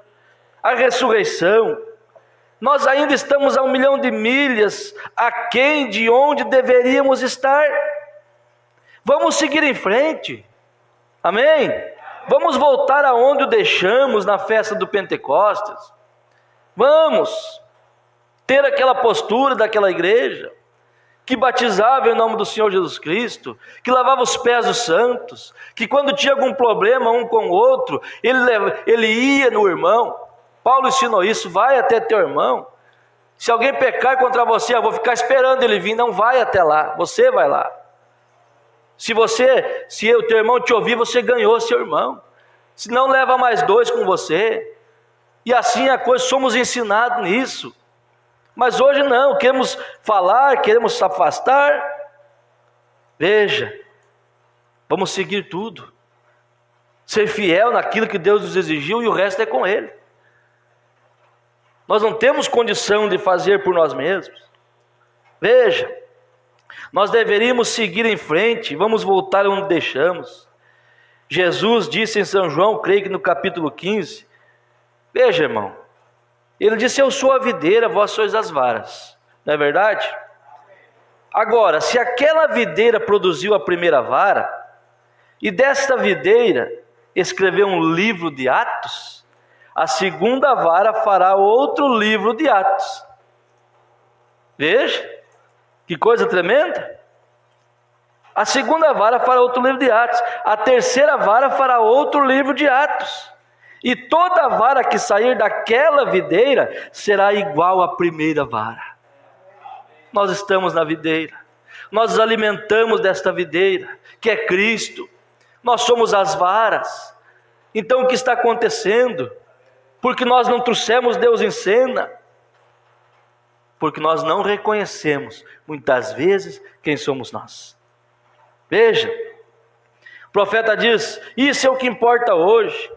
A ressurreição. Nós ainda estamos a 1 milhão de milhas aquém de onde deveríamos estar. Vamos seguir em frente. Amém? Vamos voltar aonde o deixamos na festa do Pentecostes. Vamos ter aquela postura daquela igreja que batizava em nome do Senhor Jesus Cristo, que lavava os pés dos santos, que quando tinha algum problema um com o outro, ele ia no irmão. Paulo ensinou isso, vai até teu irmão. Se alguém pecar contra você, eu vou ficar esperando ele vir, não vai até lá, você vai lá. Se o teu irmão te ouvir, você ganhou seu irmão. Se não, leva mais 2 com você. E assim a coisa, somos ensinados nisso. Mas hoje não, queremos falar, queremos se afastar. Veja, vamos seguir tudo. Ser fiel naquilo que Deus nos exigiu e o resto é com Ele. Nós não temos condição de fazer por nós mesmos. Veja, Nós deveríamos seguir em frente, vamos voltar onde deixamos. Jesus disse em São João, creio que no capítulo 15, veja, irmão, ele disse: eu sou a videira, vós sois as varas, não é verdade? Agora, se aquela videira produziu a primeira vara, e desta videira escreveu um livro de Atos, a segunda vara fará outro livro de Atos. Veja, que coisa tremenda. A segunda vara fará outro livro de Atos, a terceira vara fará outro livro de Atos, e toda vara que sair daquela videira será igual à primeira vara. Nós estamos na videira, nós nos alimentamos desta videira, que é Cristo, nós somos as varas. Então o que está acontecendo? Porque nós não trouxemos Deus em cena, porque nós não reconhecemos, muitas vezes, quem somos nós. Veja, o profeta diz: isso é o que importa hoje.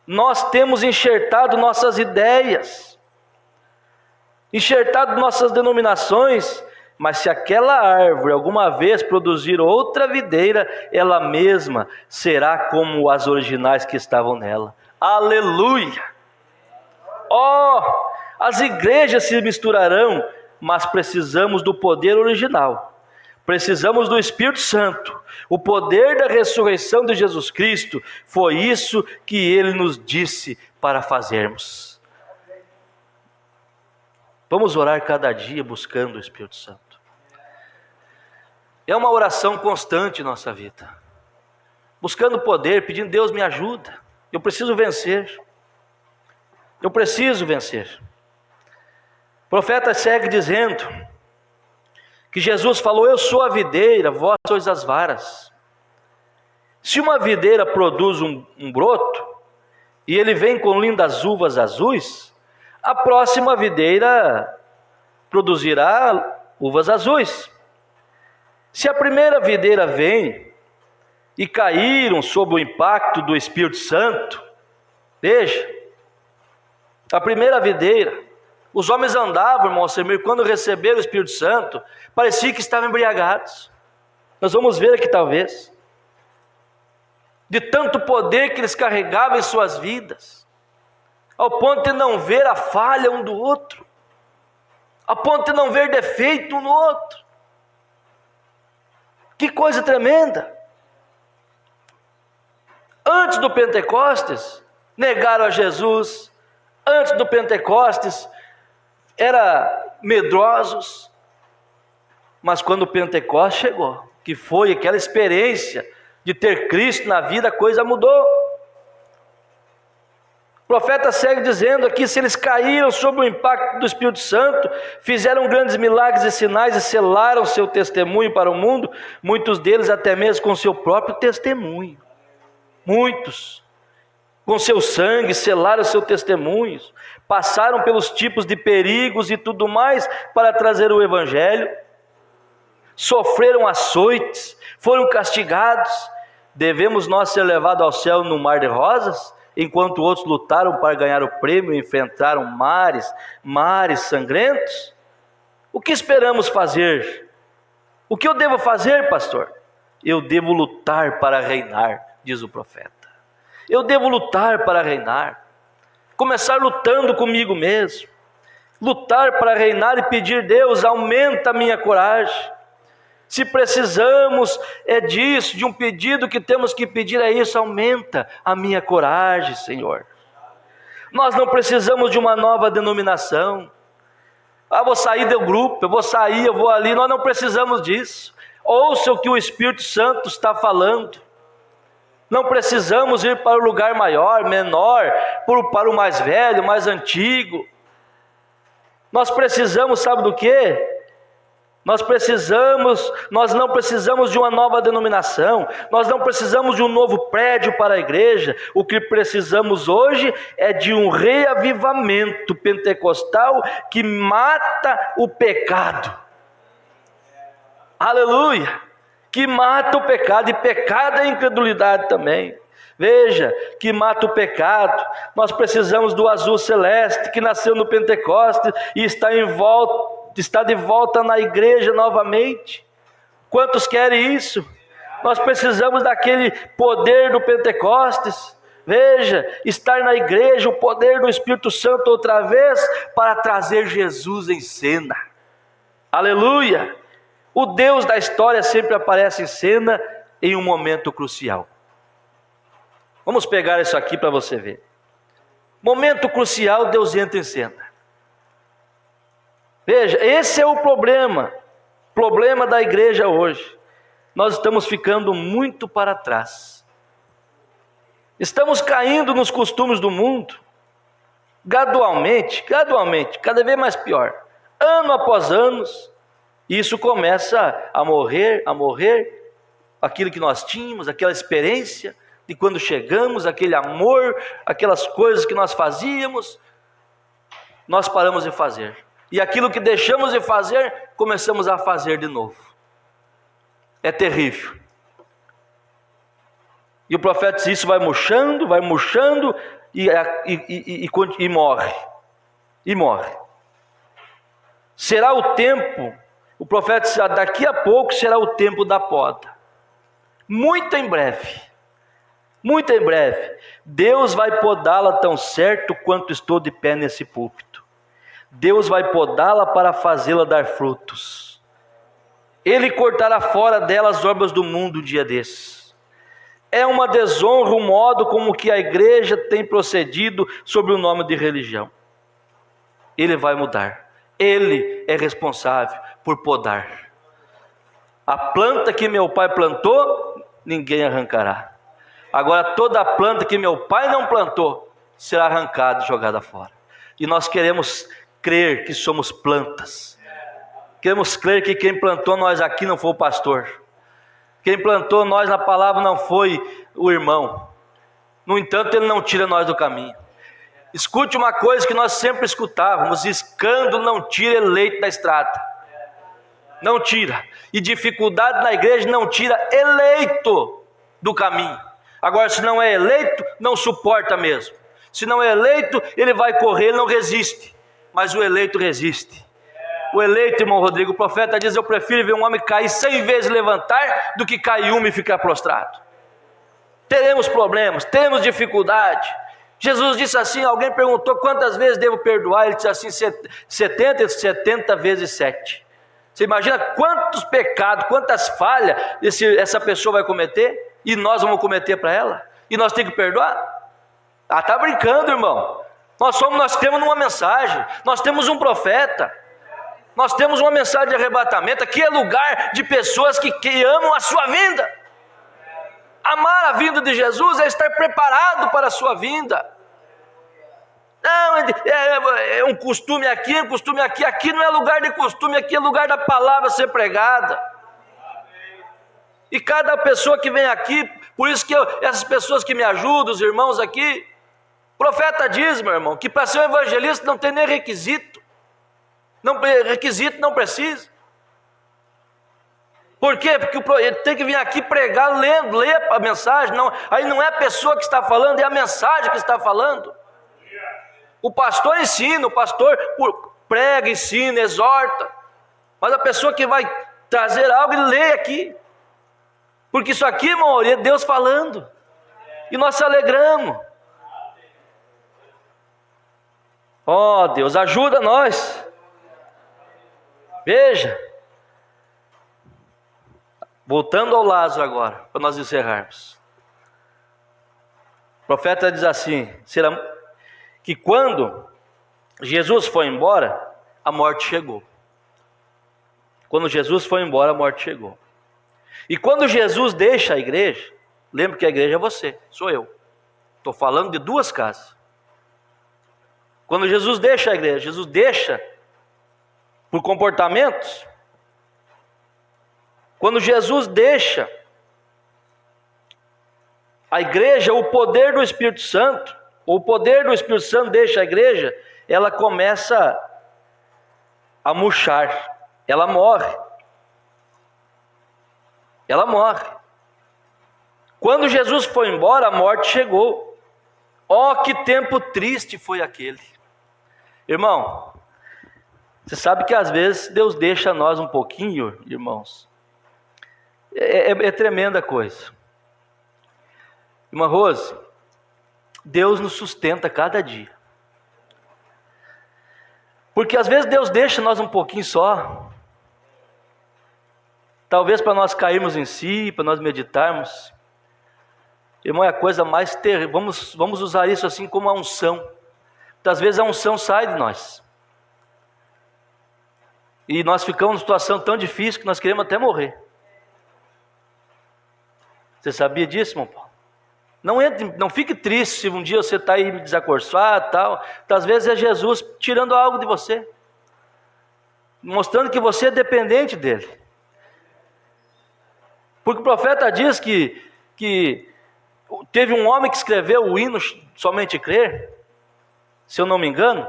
Nós temos enxertado nossas ideias, enxertado nossas denominações, mas se aquela árvore alguma vez produzir outra videira, ela mesma será como as originais que estavam nela. Aleluia! Oh, as igrejas se misturarão, mas precisamos do poder original. Precisamos do Espírito Santo, o poder da ressurreição de Jesus Cristo. Foi isso que Ele nos disse para fazermos. Vamos orar cada dia buscando o Espírito Santo. É uma oração constante em nossa vida, buscando poder, pedindo: Deus me ajuda, eu preciso vencer, eu preciso vencer. O profeta segue dizendo que Jesus falou: eu sou a videira, vós sois as varas. Se uma videira produz um broto, e ele vem com lindas uvas azuis, a próxima videira produzirá uvas azuis. Se a primeira videira vem e caíram sob o impacto do Espírito Santo, veja, a primeira videira, os homens andavam, irmão Alcemir, quando receberam o Espírito Santo, parecia que estavam embriagados. Nós vamos ver aqui talvez, de tanto poder que eles carregavam em suas vidas, ao ponto de não ver a falha um do outro, ao ponto de não ver defeito um no outro. Que coisa tremenda! Antes do Pentecostes, negaram a Jesus. Antes do Pentecostes, eram medrosos. Mas quando o Pentecostes chegou, que foi aquela experiência de ter Cristo na vida, a coisa mudou. O profeta segue dizendo aqui: se eles caíram sob o impacto do Espírito Santo, fizeram grandes milagres e sinais e selaram seu testemunho para o mundo, muitos deles até mesmo com seu próprio testemunho. Muitos, com seu sangue, selaram seu testemunho, passaram pelos tipos de perigos e tudo mais para trazer o Evangelho, sofreram açoites, foram castigados. Devemos nós ser levados ao céu no mar de rosas, enquanto outros lutaram para ganhar o prêmio e enfrentaram mares sangrentos? O que esperamos fazer? O que eu devo fazer, pastor? Eu devo lutar para reinar, diz o profeta. Eu devo lutar para reinar. Começar lutando comigo mesmo. Lutar para reinar e pedir: Deus, aumenta a minha coragem. Se precisamos disso, de um pedido que temos que pedir, é isso: aumenta a minha coragem, Senhor. Nós não precisamos de uma nova denominação. Vou sair do grupo, eu vou ali. Nós não precisamos disso. Ouça o que o Espírito Santo está falando. Não precisamos ir para o lugar maior, menor, para o mais velho, mais antigo. Nós precisamos, sabe do quê? Nós não precisamos de uma nova denominação, nós não precisamos de um novo prédio para a igreja. O que precisamos hoje é de um reavivamento pentecostal que mata o pecado. Aleluia! Que mata o pecado, e pecado é incredulidade também. Veja, que mata o pecado. Nós precisamos do azul celeste que nasceu no Pentecostes e está em volta estar de volta na igreja novamente. Quantos querem isso? Nós precisamos daquele poder do Pentecostes. Veja, estar na igreja, o poder do Espírito Santo outra vez, para trazer Jesus em cena. Aleluia! O Deus da história sempre aparece em cena em um momento crucial. Vamos pegar isso aqui para você ver. Momento crucial, Deus entra em cena. Veja, esse é o problema da igreja hoje. Nós estamos ficando muito para trás. Estamos caindo nos costumes do mundo, gradualmente, cada vez mais pior. Ano após ano, isso começa a morrer, aquilo que nós tínhamos, aquela experiência de quando chegamos, aquele amor, aquelas coisas que nós fazíamos, nós paramos de fazer. E aquilo que deixamos de fazer, começamos a fazer de novo. É terrível. E o profeta diz: isso vai murchando e morre. E morre. Será o tempo, o profeta diz, daqui a pouco será o tempo da poda. Muito em breve, Deus vai podá-la tão certo quanto estou de pé nesse púlpito. Deus vai podá-la para fazê-la dar frutos. Ele cortará fora dela as obras do mundo um dia desses. É uma desonra o modo como que a igreja tem procedido sobre o nome de religião. Ele vai mudar. Ele é responsável por podar. A planta que meu pai plantou, ninguém arrancará. Agora toda a planta que meu pai não plantou, será arrancada e jogada fora. E nós queremos crer que somos plantas. Queremos crer que quem plantou nós aqui não foi o pastor. Quem plantou nós na palavra não foi o irmão. No entanto, ele não tira nós do caminho. Escute uma coisa que nós sempre escutávamos: escândalo não tira eleito da estrada. Não tira. E dificuldade na igreja não tira eleito do caminho. Agora, se não é eleito, não suporta mesmo. Se não é eleito, ele vai correr, ele não resiste. Mas o eleito resiste. O eleito, irmão Rodrigo, o profeta diz: eu prefiro ver um homem cair 100 vezes e levantar, do que cair uma e ficar prostrado. Teremos problemas, teremos dificuldade. Jesus disse assim, alguém perguntou quantas vezes devo perdoar, ele disse assim, 70 vezes 7. Você imagina quantos pecados, quantas falhas essa pessoa vai cometer, e nós vamos cometer para ela, e nós temos que perdoar? Está brincando, irmão. Nós temos uma mensagem, nós temos um profeta, nós temos uma mensagem de arrebatamento. Aqui é lugar de pessoas que amam a sua vinda. Amar a vinda de Jesus é estar preparado para a sua vinda. Não, é um costume aqui, aqui não é lugar de costume, aqui é lugar da palavra ser pregada. E cada pessoa que vem aqui, por isso que essas pessoas que me ajudam, os irmãos aqui, o profeta diz, meu irmão, que para ser um evangelista não tem nem requisito. Requisito não precisa. Por quê? Porque ele tem que vir aqui pregar, ler a mensagem. Não, aí não é a pessoa que está falando, é a mensagem que está falando. O pastor ensina, o pastor prega, ensina, exorta. Mas a pessoa que vai trazer algo, ele lê aqui. Porque isso aqui, irmão, é Deus falando. E nós se alegramos. Ó, Deus, ajuda nós. Veja. Voltando ao Lázaro agora, para nós encerrarmos. O profeta diz assim, que quando Jesus foi embora, a morte chegou. Quando Jesus foi embora, a morte chegou. E quando Jesus deixa a igreja, lembre que a igreja é você, sou eu. Estou falando de duas casas. Quando Jesus deixa a igreja, Jesus deixa por comportamentos. Quando Jesus deixa a igreja, o poder do Espírito Santo, deixa a igreja, ela começa a murchar, ela morre. Ela morre. Quando Jesus foi embora, a morte chegou. Oh, que tempo triste foi aquele. Irmão, Você sabe que às vezes Deus deixa nós um pouquinho, irmãos. É tremenda coisa. Irmã Rose, Deus nos sustenta cada dia. Porque às vezes Deus deixa nós um pouquinho só. Talvez para nós cairmos em si, para nós meditarmos. Irmão, é a coisa mais terrível. Vamos usar isso assim como a unção. Muitas vezes a unção sai de nós. E nós ficamos numa situação tão difícil que nós queremos até morrer. Você sabia disso, irmão Paulo? Não fique triste se um dia você está aí desacorçado e tal. Às vezes é Jesus tirando algo de você. Mostrando que você é dependente dele. Porque o profeta diz que teve um homem que escreveu o hino Somente Crer, se eu não me engano,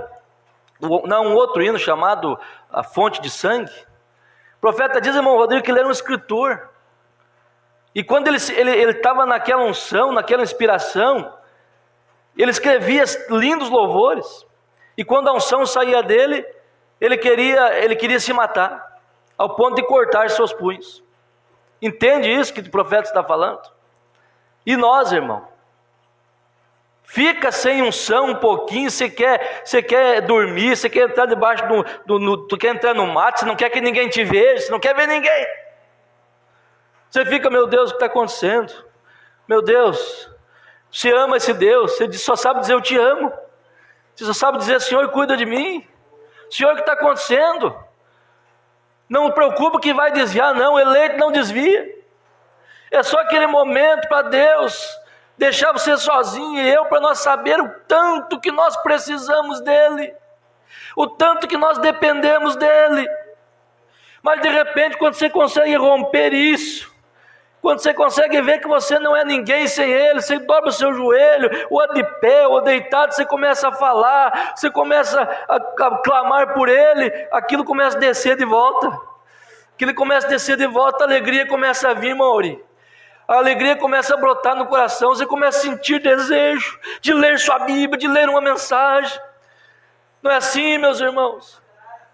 um outro hino chamado A Fonte de Sangue. O profeta diz, irmão Rodrigo, que ele era um escritor. E quando ele estava naquela unção, naquela inspiração, ele escrevia lindos louvores. E quando a unção saía dele, ele queria se matar, ao ponto de cortar seus punhos. Entende isso que o profeta está falando? E nós, irmão, fica sem unção um pouquinho, você quer dormir, você quer entrar debaixo tu quer entrar no mato, você não quer que ninguém te veja, você não quer ver ninguém. Você fica, meu Deus, o que está acontecendo? Meu Deus, você ama esse Deus, você só sabe dizer eu te amo, você só sabe dizer Senhor, cuida de mim, Senhor, o que está acontecendo? Não preocupa que vai desviar, não, eleito não desvia. É só aquele momento para Deus deixar você sozinho e eu, para nós saber o tanto que nós precisamos dEle, o tanto que nós dependemos dEle. Mas de repente, quando você consegue romper isso, quando você consegue ver que você não é ninguém sem Ele, você dobra o seu joelho, ou de pé, ou deitado, você começa a falar, você começa a clamar por Ele, aquilo começa a descer de volta. A alegria começa a vir, Mauri. A alegria começa a brotar no coração, você começa a sentir desejo de ler sua Bíblia, de ler uma mensagem. Não é assim, meus irmãos?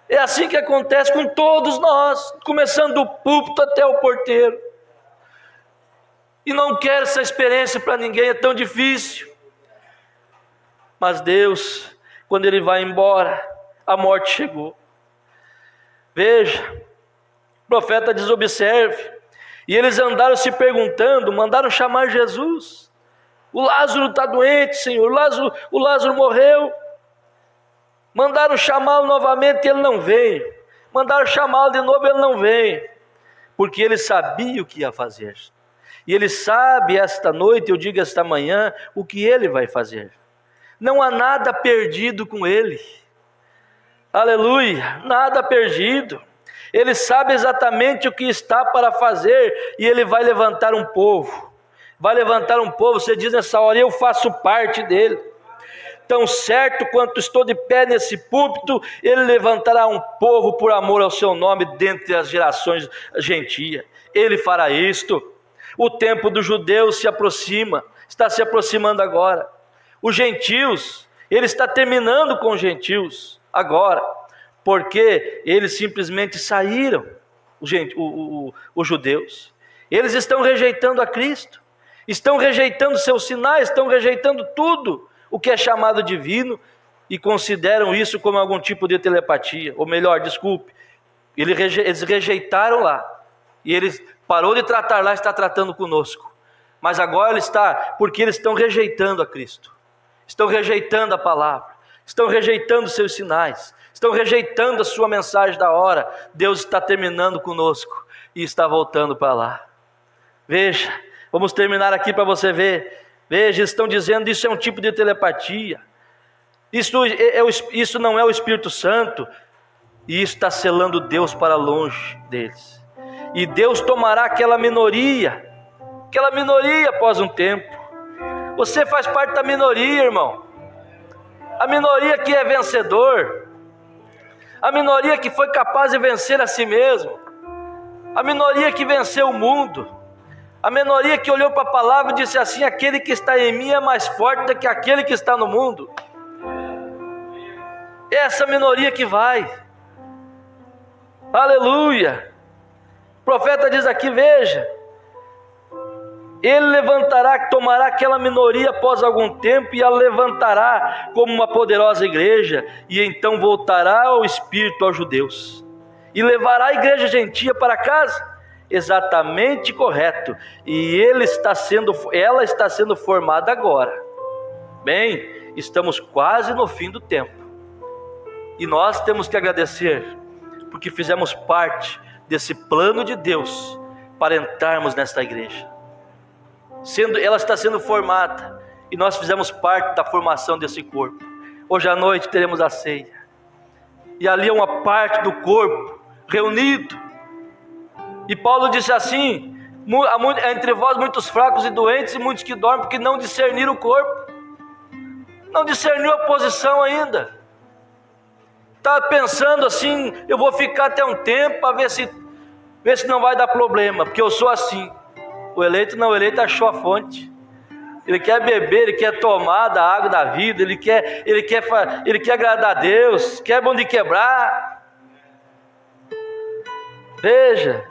É assim que acontece com todos nós, começando do púlpito até o porteiro. E não quero essa experiência para ninguém, é tão difícil. Mas Deus, quando Ele vai embora, a morte chegou. Veja, o profeta diz, observe. E eles andaram se perguntando, mandaram chamar Jesus. O Lázaro está doente, Senhor, o Lázaro morreu. Mandaram chamá-lo novamente, ele não veio. Mandaram chamá-lo de novo, ele não veio. Porque ele sabia o que ia fazer. E ele sabe esta noite, eu digo esta manhã, o que ele vai fazer. Não há nada perdido com ele. Aleluia, nada perdido. Ele sabe exatamente o que está para fazer e ele vai levantar um povo. Vai levantar um povo, você diz nessa hora, eu faço parte dele. Tão certo quanto estou de pé nesse púlpito, ele levantará um povo por amor ao seu nome dentre as gerações gentias. Ele fará isto. O tempo dos judeus se aproxima, está se aproximando agora. Os gentios, ele está terminando com os gentios agora, porque eles simplesmente saíram, os judeus. Eles estão rejeitando a Cristo, estão rejeitando seus sinais, estão rejeitando tudo o que é chamado divino e consideram isso como algum tipo de telepatia, ou melhor, desculpe, eles rejeitaram lá, e eles parou de tratar lá, está tratando conosco, mas agora ele está, porque eles estão rejeitando a Cristo, estão rejeitando a palavra, estão rejeitando seus sinais, estão rejeitando a sua mensagem da hora. Deus está terminando conosco e está voltando para lá. Veja, vamos terminar aqui para você ver. Veja, estão dizendo isso é um tipo de telepatia, isso não é o Espírito Santo, e isso está selando Deus para longe deles. E Deus tomará aquela minoria após um tempo. Você faz parte da minoria, irmão. A minoria que é vencedor, a minoria que foi capaz de vencer a si mesmo, a minoria que venceu o mundo, a minoria que olhou para a palavra e disse assim: aquele que está em mim é mais forte do que aquele que está no mundo. É essa minoria que vai. Aleluia! O profeta diz aqui, veja, ele levantará, tomará aquela minoria após algum tempo e a levantará como uma poderosa igreja, e então voltará o Espírito aos judeus, e levará a igreja gentia para casa. Exatamente correto. E ela está sendo formada agora. Bem, estamos quase no fim do tempo. E nós temos que agradecer, porque fizemos parte desse plano de Deus para entrarmos nesta igreja. Ela está sendo formada e nós fizemos parte da formação desse corpo. Hoje à noite teremos a ceia. E ali é uma parte do corpo reunido. E Paulo disse assim: há entre vós muitos fracos e doentes e muitos que dormem, porque não discerniram o corpo. Não discerniu a posição ainda. Está pensando assim, eu vou ficar até um tempo para ver se não vai dar problema, porque eu sou assim. O eleito achou a fonte. Ele quer beber, ele quer tomar da água da vida, ele quer agradar a Deus, quer bom de quebrar. Veja,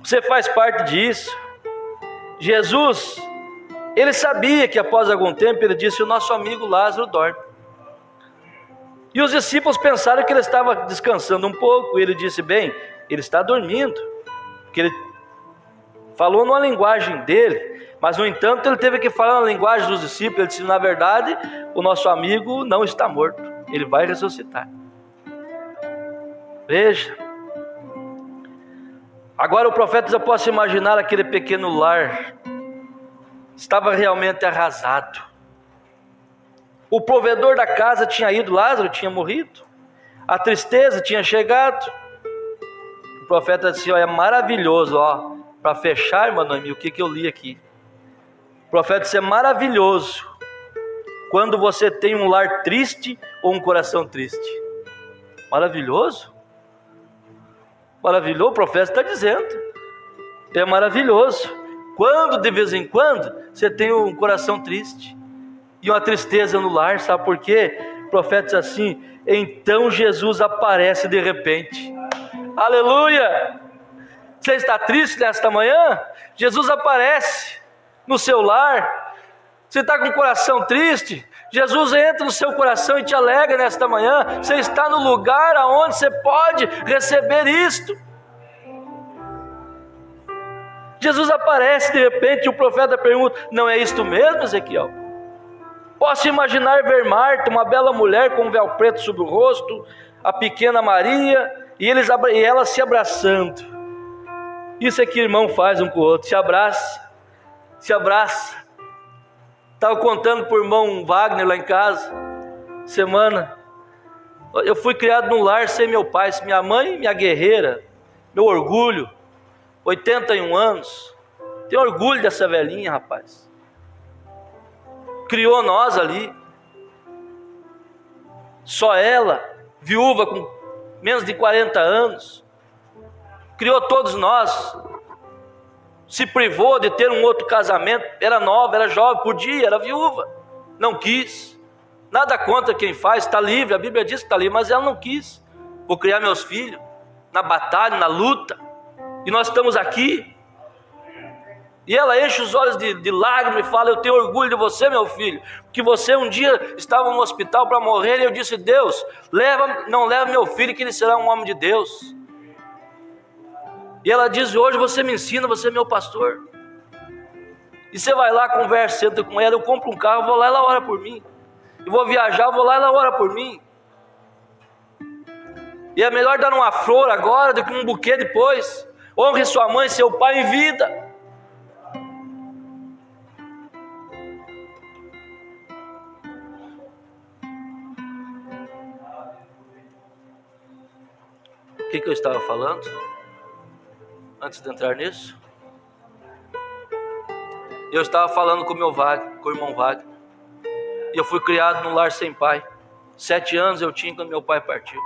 você faz parte disso. Jesus, ele sabia que após algum tempo, ele disse: o nosso amigo Lázaro dorme. E os discípulos pensaram que ele estava descansando um pouco. E ele disse: bem, ele está dormindo. Porque ele falou numa linguagem dele, mas no entanto ele teve que falar na linguagem dos discípulos. Ele disse: na verdade, o nosso amigo não está morto, ele vai ressuscitar. Veja, agora o profeta já pode imaginar aquele pequeno lar, estava realmente arrasado. O provedor da casa tinha ido, Lázaro tinha morrido, a tristeza tinha chegado. O profeta disse: é maravilhoso, para fechar, irmão Noemi, o que eu li aqui. O profeta disse: é maravilhoso quando você tem um lar triste ou um coração triste. Maravilhoso? Maravilhoso, o profeta está dizendo. É maravilhoso quando de vez em quando você tem um coração triste e uma tristeza no lar. Sabe por quê? O profeta diz assim: então Jesus aparece de repente. Aleluia! Você está triste nesta manhã? Jesus aparece no seu lar. Você está com o coração triste? Jesus entra no seu coração e te alegra nesta manhã. Você está no lugar aonde você pode receber isto. Jesus aparece de repente e o profeta pergunta: não é isto mesmo, Ezequiel? Posso imaginar ver Marta, uma bela mulher com um véu preto sobre o rosto, a pequena Maria e ela se abraçando. Isso é que irmão faz um com o outro, se abraça. Estava contando para o irmão Wagner lá em casa, semana. Eu fui criado num lar sem meu pai, minha mãe, minha guerreira, meu orgulho, 81 anos. Tenho orgulho dessa velhinha, rapaz. Criou nós ali. Só ela, viúva com menos de 40 anos. Criou todos nós. Se privou de ter um outro casamento. Era nova, era jovem, podia, era viúva. Não quis. Nada contra quem faz, está livre. A Bíblia diz que está livre, mas ela não quis. Vou criar meus filhos na batalha, na luta. E nós estamos aqui. E ela enche os olhos de lágrimas e fala: eu tenho orgulho de você, meu filho, porque você um dia estava no hospital para morrer, e eu disse: Deus, não leva meu filho, que ele será um homem de Deus. E ela diz: hoje você me ensina, você é meu pastor. E você vai lá, conversa, senta com ela, eu compro um carro, vou lá, ela ora por mim. Eu vou viajar, vou lá, ela ora por mim. E é melhor dar uma flor agora do que um buquê depois. Honre sua mãe e seu pai em vida. O que eu estava falando? Antes de entrar nisso, eu estava falando com o irmão Wagner. E eu fui criado num lar sem pai. 7 anos eu tinha quando meu pai partiu.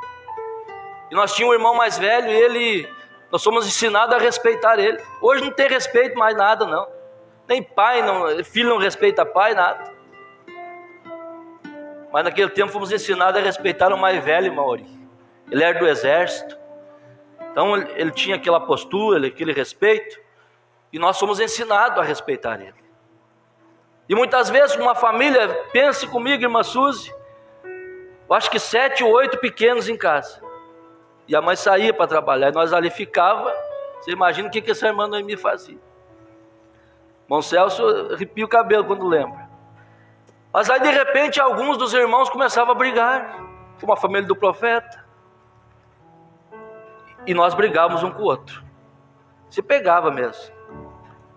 E nós tínhamos um irmão mais velho e nós fomos ensinados a respeitar ele. Hoje não tem respeito mais nada, não. Nem pai, filho não respeita pai, nada. Mas naquele tempo fomos ensinados a respeitar o mais velho, Mauri. ele era do exército, então ele tinha aquela postura, aquele respeito, e nós somos ensinados a respeitar ele. E muitas vezes uma família, pense comigo, irmã Suzy, eu acho que 7 ou 8 pequenos em casa, e a mãe saía para trabalhar, e nós ali ficava. Você imagina o que essa irmã Noemi fazia. Irmão Celso arrepia o cabelo quando lembra. Mas aí de repente alguns dos irmãos começavam a brigar, como a família do profeta, e nós brigávamos um com o outro, se pegava mesmo,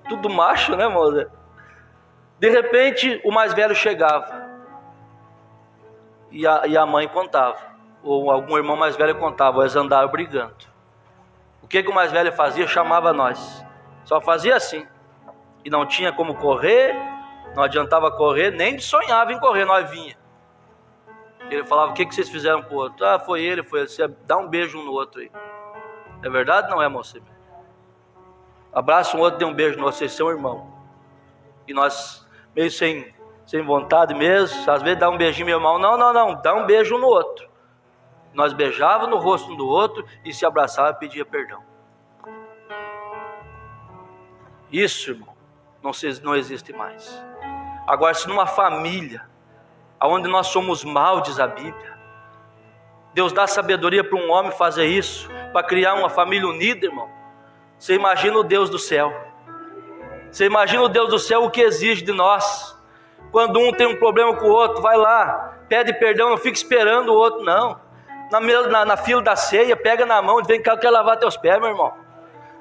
tudo macho, né, moça? De repente o mais velho chegava, e a mãe contava, ou algum irmão mais velho contava, eles andavam brigando. O que o mais velho fazia? Chamava nós, só fazia assim, e não tinha como correr, não adiantava correr, nem sonhava em correr, nós vinha. Ele falava, o que vocês fizeram com o outro? Ah, foi ele, você dá um beijo um no outro aí. É verdade? Não é, moça? Abraça um outro, dê um beijo no outro, vocês são irmão. E nós, meio sem vontade mesmo, às vezes dá um beijinho, meu irmão, não, dá um beijo um no outro. Nós beijávamos no rosto um do outro e se abraçava e pedia perdão. Isso, irmão, não existe mais. Agora, se numa família onde nós somos mal, diz a Bíblia, Deus dá sabedoria para um homem fazer isso, para criar uma família unida, irmão. Você imagina o Deus do céu. Você imagina o Deus do céu, o que exige de nós. Quando um tem um problema com o outro, vai lá, pede perdão, não fica esperando o outro, não. Na fila da ceia, pega na mão, vem cá, eu quero lavar teus pés, meu irmão.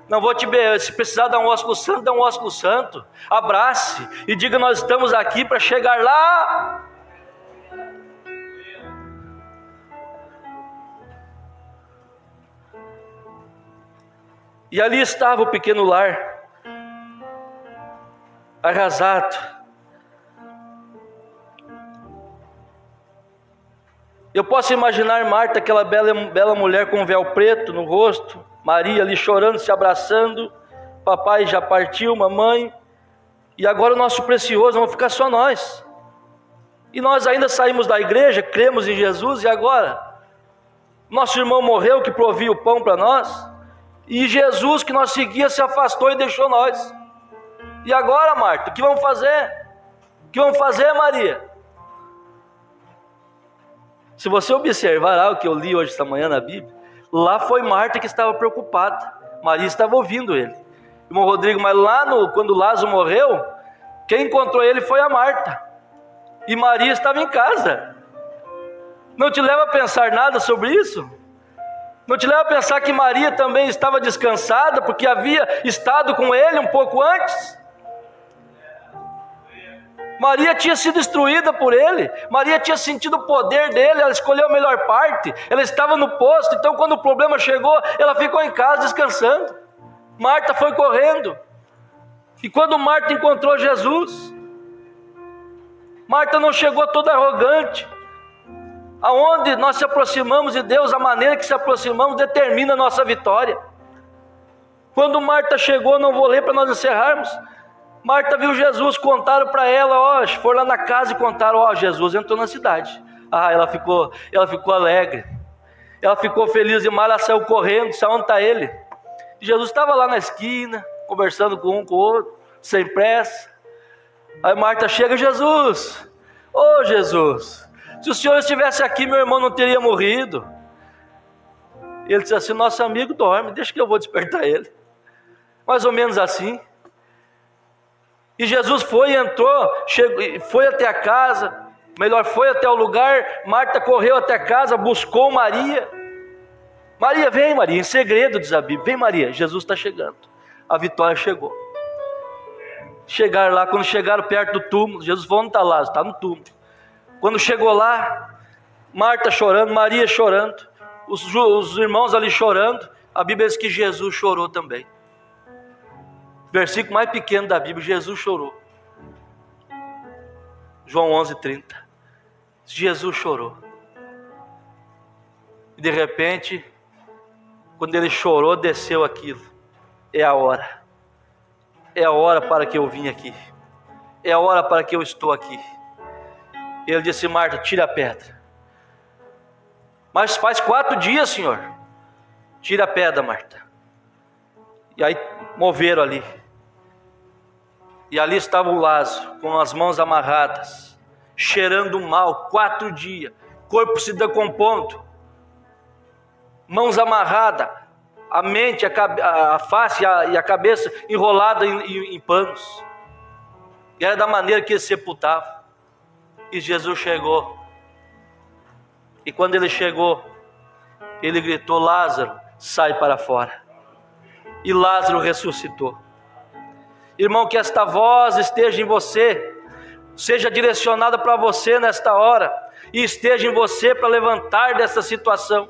Não vou te beijar, se precisar dar um ósculo santo, dá um ósculo santo. Abrace e diga, nós estamos aqui para chegar lá. E ali estava o pequeno lar, arrasado. Eu posso imaginar Marta, aquela bela mulher com um véu preto no rosto, Maria ali chorando, se abraçando, papai já partiu, mamãe, e agora o nosso precioso, vamos ficar só nós. E nós ainda saímos da igreja, cremos em Jesus, e agora? Nosso irmão morreu, que provia o pão para nós, e Jesus que nós seguia se afastou e deixou nós. E agora, Marta, o que vamos fazer? O que vamos fazer, Maria? Se você observar o que eu li hoje esta manhã na Bíblia, lá foi Marta que estava preocupada, Maria estava ouvindo ele. Irmão Rodrigo, mas lá quando Lázaro morreu, quem encontrou ele foi a Marta, e Maria estava em casa. Não te leva a pensar nada sobre isso? Não te leva a pensar que Maria também estava descansada, porque havia estado com ele um pouco antes? Maria tinha sido instruída por ele, Maria tinha sentido o poder dele, ela escolheu a melhor parte, ela estava no posto, então quando o problema chegou, ela ficou em casa descansando. Marta foi correndo, e quando Marta encontrou Jesus, Marta não chegou toda arrogante. Aonde nós se aproximamos de Deus, a maneira que se aproximamos determina a nossa vitória. Quando Marta chegou, não vou ler para nós encerrarmos, Marta viu Jesus, contaram para ela, foram lá na casa e contaram, Jesus entrou na cidade. Ela ficou alegre, ela ficou feliz demais, ela saiu correndo, disse, onde está ele? E Jesus estava lá na esquina, conversando com um com o outro, sem pressa. Aí Marta chega, Jesus, Jesus, se o Senhor estivesse aqui, meu irmão não teria morrido. Ele disse assim, nosso amigo dorme, deixa que eu vou despertar ele. Mais ou menos assim. E Jesus entrou, foi até a casa, foi até o lugar, Marta correu até a casa, buscou Maria. Maria, vem Maria, em segredo diz a Bíblia, vem Maria, Jesus está chegando. A vitória chegou. Chegaram lá, quando chegaram perto do túmulo, Jesus falou, onde está Lázaro? Está no túmulo. Quando chegou lá, Marta chorando, Maria chorando, os irmãos ali chorando, a Bíblia diz que Jesus chorou também. Versículo mais pequeno da Bíblia, Jesus chorou. João 11:30. Jesus chorou. E de repente, quando ele chorou, desceu aquilo. É a hora. É a hora para que eu vim aqui. É a hora para que eu estou aqui. Ele disse, Marta, tira a pedra. Mas faz 4 dias, Senhor. Tira a pedra, Marta. E aí moveram ali. E ali estava o Lázaro, com as mãos amarradas, cheirando mal, 4 dias, corpo se decompondo, mãos amarradas, a mente, a face e a cabeça enrolada em panos. E era da maneira que ele sepultava. E Jesus chegou. E quando ele chegou, ele gritou: Lázaro, sai para fora. E Lázaro ressuscitou. Irmão, que esta voz esteja em você, seja direcionada para você nesta hora, e esteja em você para levantar dessa situação,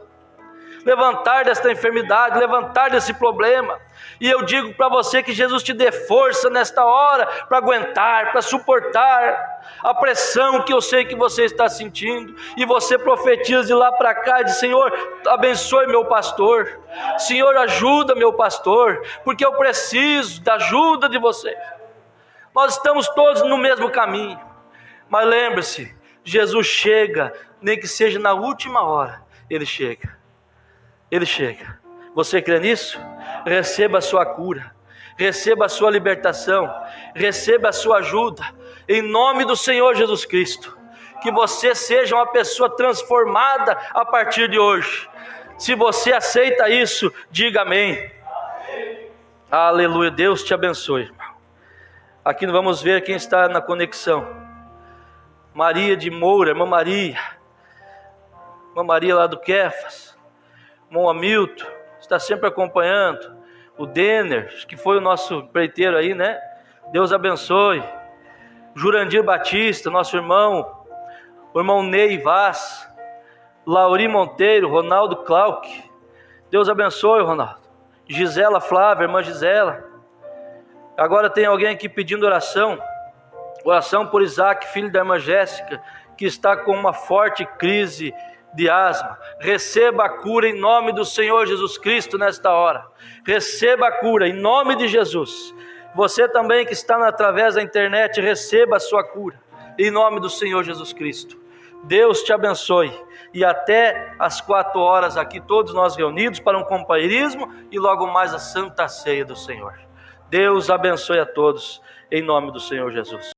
levantar desta enfermidade, levantar desse problema. E eu digo para você que Jesus te dê força nesta hora para aguentar, para suportar a pressão que eu sei que você está sentindo. E você profetiza de lá para cá e diz: Senhor, abençoe meu pastor, Senhor, ajuda meu pastor, porque eu preciso da ajuda de você. Nós estamos todos no mesmo caminho, mas lembre-se, Jesus chega, nem que seja na última hora, Ele chega. Ele chega. Você crê nisso? Receba a sua cura, receba a sua libertação, receba a sua ajuda, em nome do Senhor Jesus Cristo. Que você seja uma pessoa transformada a partir de hoje. Se você aceita isso, diga amém. Amém. Aleluia, Deus te abençoe, irmão. Aqui vamos ver quem está na conexão. Maria de Moura, irmã Maria lá do Quefas, irmão Hamilton, está sempre acompanhando. O Denner, que foi o nosso preiteiro aí, né? Deus abençoe. Jurandir Batista, nosso irmão. O irmão Ney Vaz. Lauri Monteiro, Ronaldo Clark. Deus abençoe, Ronaldo. Gisela Flávia, irmã Gisela. Agora tem alguém aqui pedindo oração. Oração por Isaac, filho da irmã Jéssica, que está com uma forte crise de asma. Receba a cura em nome do Senhor Jesus Cristo nesta hora. Receba a cura em nome de Jesus. Você também que está através da internet, receba a sua cura em nome do Senhor Jesus Cristo. Deus te abençoe. E até às 4 horas aqui, todos nós reunidos para um companheirismo e logo mais a Santa Ceia do Senhor. Deus abençoe a todos em nome do Senhor Jesus.